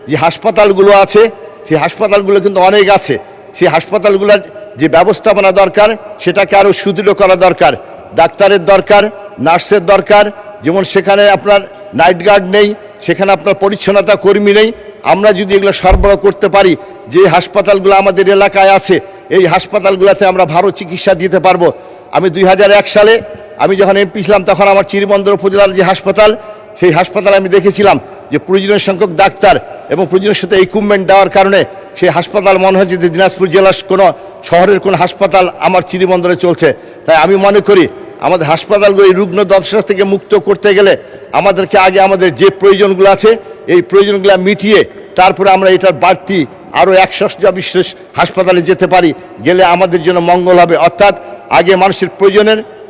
যে হাসপাতালগুলো আছে, সেই হাসপাতালগুলো কিন্তু অনেক আছে। সেই হাসপাতালগুলোর যে ব্যবস্থাপনা দরকার, সেটাকে আরও সুদৃঢ় করা দরকার। ডাক্তারের দরকার, নার্সের দরকার, যেমন সেখানে আপনার নাইট গার্ড নেই, সেখানে আপনার পরিচ্ছন্নতা কর্মী নেই। আমরা যদি এগুলো সরবরাহ করতে পারি, যে হাসপাতালগুলো আমাদের এলাকায় আছে, এই হাসপাতালগুলোতে আমরা ভালো চিকিৎসা দিতে পারবো। আমি 2001 সালে আমি যখন এমপি ছিলাম, তখন আমার চিরিবন্দর উপজেলার যে হাসপাতাল, সেই হাসপাতালে আমি দেখেছিলাম যে প্রয়োজনীয় সংখ্যক ডাক্তার এবং প্রয়োজনীয় সাথে ইকুইপমেন্ট দেওয়ার কারণে সেই হাসপাতাল মনে হচ্ছে যে দিনাজপুর জেলার কোনো শহরের কোনো হাসপাতাল আমার চিরিবন্দরে চলছে। তাই আমি মনে করি আমাদের হাসপাতালগুলো এই রুগ্ন দশা থেকে মুক্ত করতে গেলে আমাদেরকে আগে আমাদের যে প্রয়োজনগুলো আছে, এই প্রয়োজনগুলো মিটিয়ে তারপরে আমরা এটার বাড়তি আরও 100 হাসপাতালে যেতে পারি, গেলে আমাদের জন্য মঙ্গল হবে। অর্থাৎ আগে মানুষের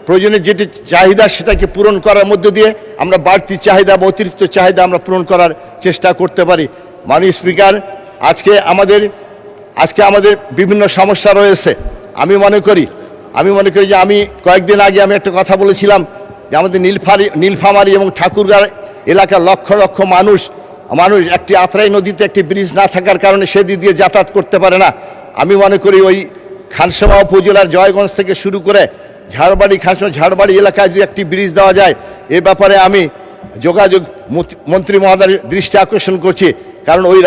প্রয়োজনের যেটি চাহিদা, সেটাকে পূরণ করার মধ্য দিয়ে আমরা বাড়তি চাহিদা বা অতিরিক্ত চাহিদা আমরা পূরণ করার চেষ্টা করতে পারি। মাননীয় স্পিকার, আজকে আমাদের বিভিন্ন সমস্যা রয়েছে। আমি মনে করি যে আমি কয়েকদিন আগে আমি একটা কথা বলেছিলাম যে আমাদের নীলফামারী এবং ঠাকুরগাঁও এলাকার লক্ষ লক্ষ মানুষ একটি আত্রাই নদীতে একটি ব্রিজ না থাকার কারণে সেদিক দিয়ে যাতায়াত করতে পারে না। আমি মনে করি ওই খানসামা উপজেলার জয়গঞ্জ থেকে শুরু করে ঝাড়বাড়ি এলাকায় যদি একটি ব্রিজ দেওয়া যায়, এ ব্যাপারে আমি যোগাযোগ মন্ত্রী মহোদয়ের দৃষ্টি আকর্ষণ করছি। কারণ ওই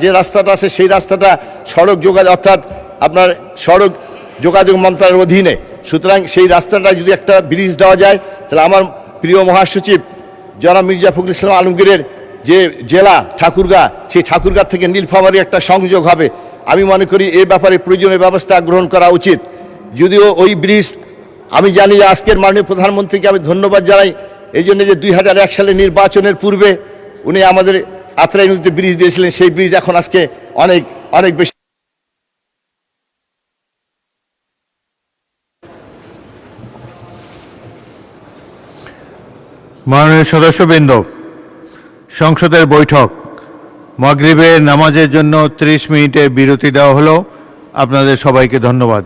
যে রাস্তাটা আছে, সেই রাস্তাটা সড়ক যোগাযোগ মন্ত্রণালয়ের অধীনে। সুতরাং সেই রাস্তাটা যদি একটা ব্রিজ দেওয়া যায়, তাহলে আমার প্রিয় মহাসচিব জনাব মির্জা ফখরুল ইসলাম আলমগীরের যে জেলা ঠাকুরগাঁ, সেই ঠাকুরগাঁ থেকে নীলফামারী একটা সংযোগ হবে। আমি মনে করি এই ব্যাপারে প্রয়োজনীয় ব্যবস্থা গ্রহণ করা উচিত। যদিও ওই ব্রিজ, আমি জানি আজকের মাননীয় প্রধানমন্ত্রীকে আমি ধন্যবাদ জানাই এই জন্য যে 2001 সালে নির্বাচনের পূর্বে উনি আমাদের আত্রাই নদীতে ব্রিজ দিয়েছিলেন, সেই ব্রিজ এখন আজকে অনেক অনেক বেশি। মাননীয় সদস্যবৃন্দ, সংসদের বৈঠক মাগরিবের নামাজের জন্য 30 মিনিটের বিরতি দেওয়া হলো। আপনাদের সবাইকে ধন্যবাদ।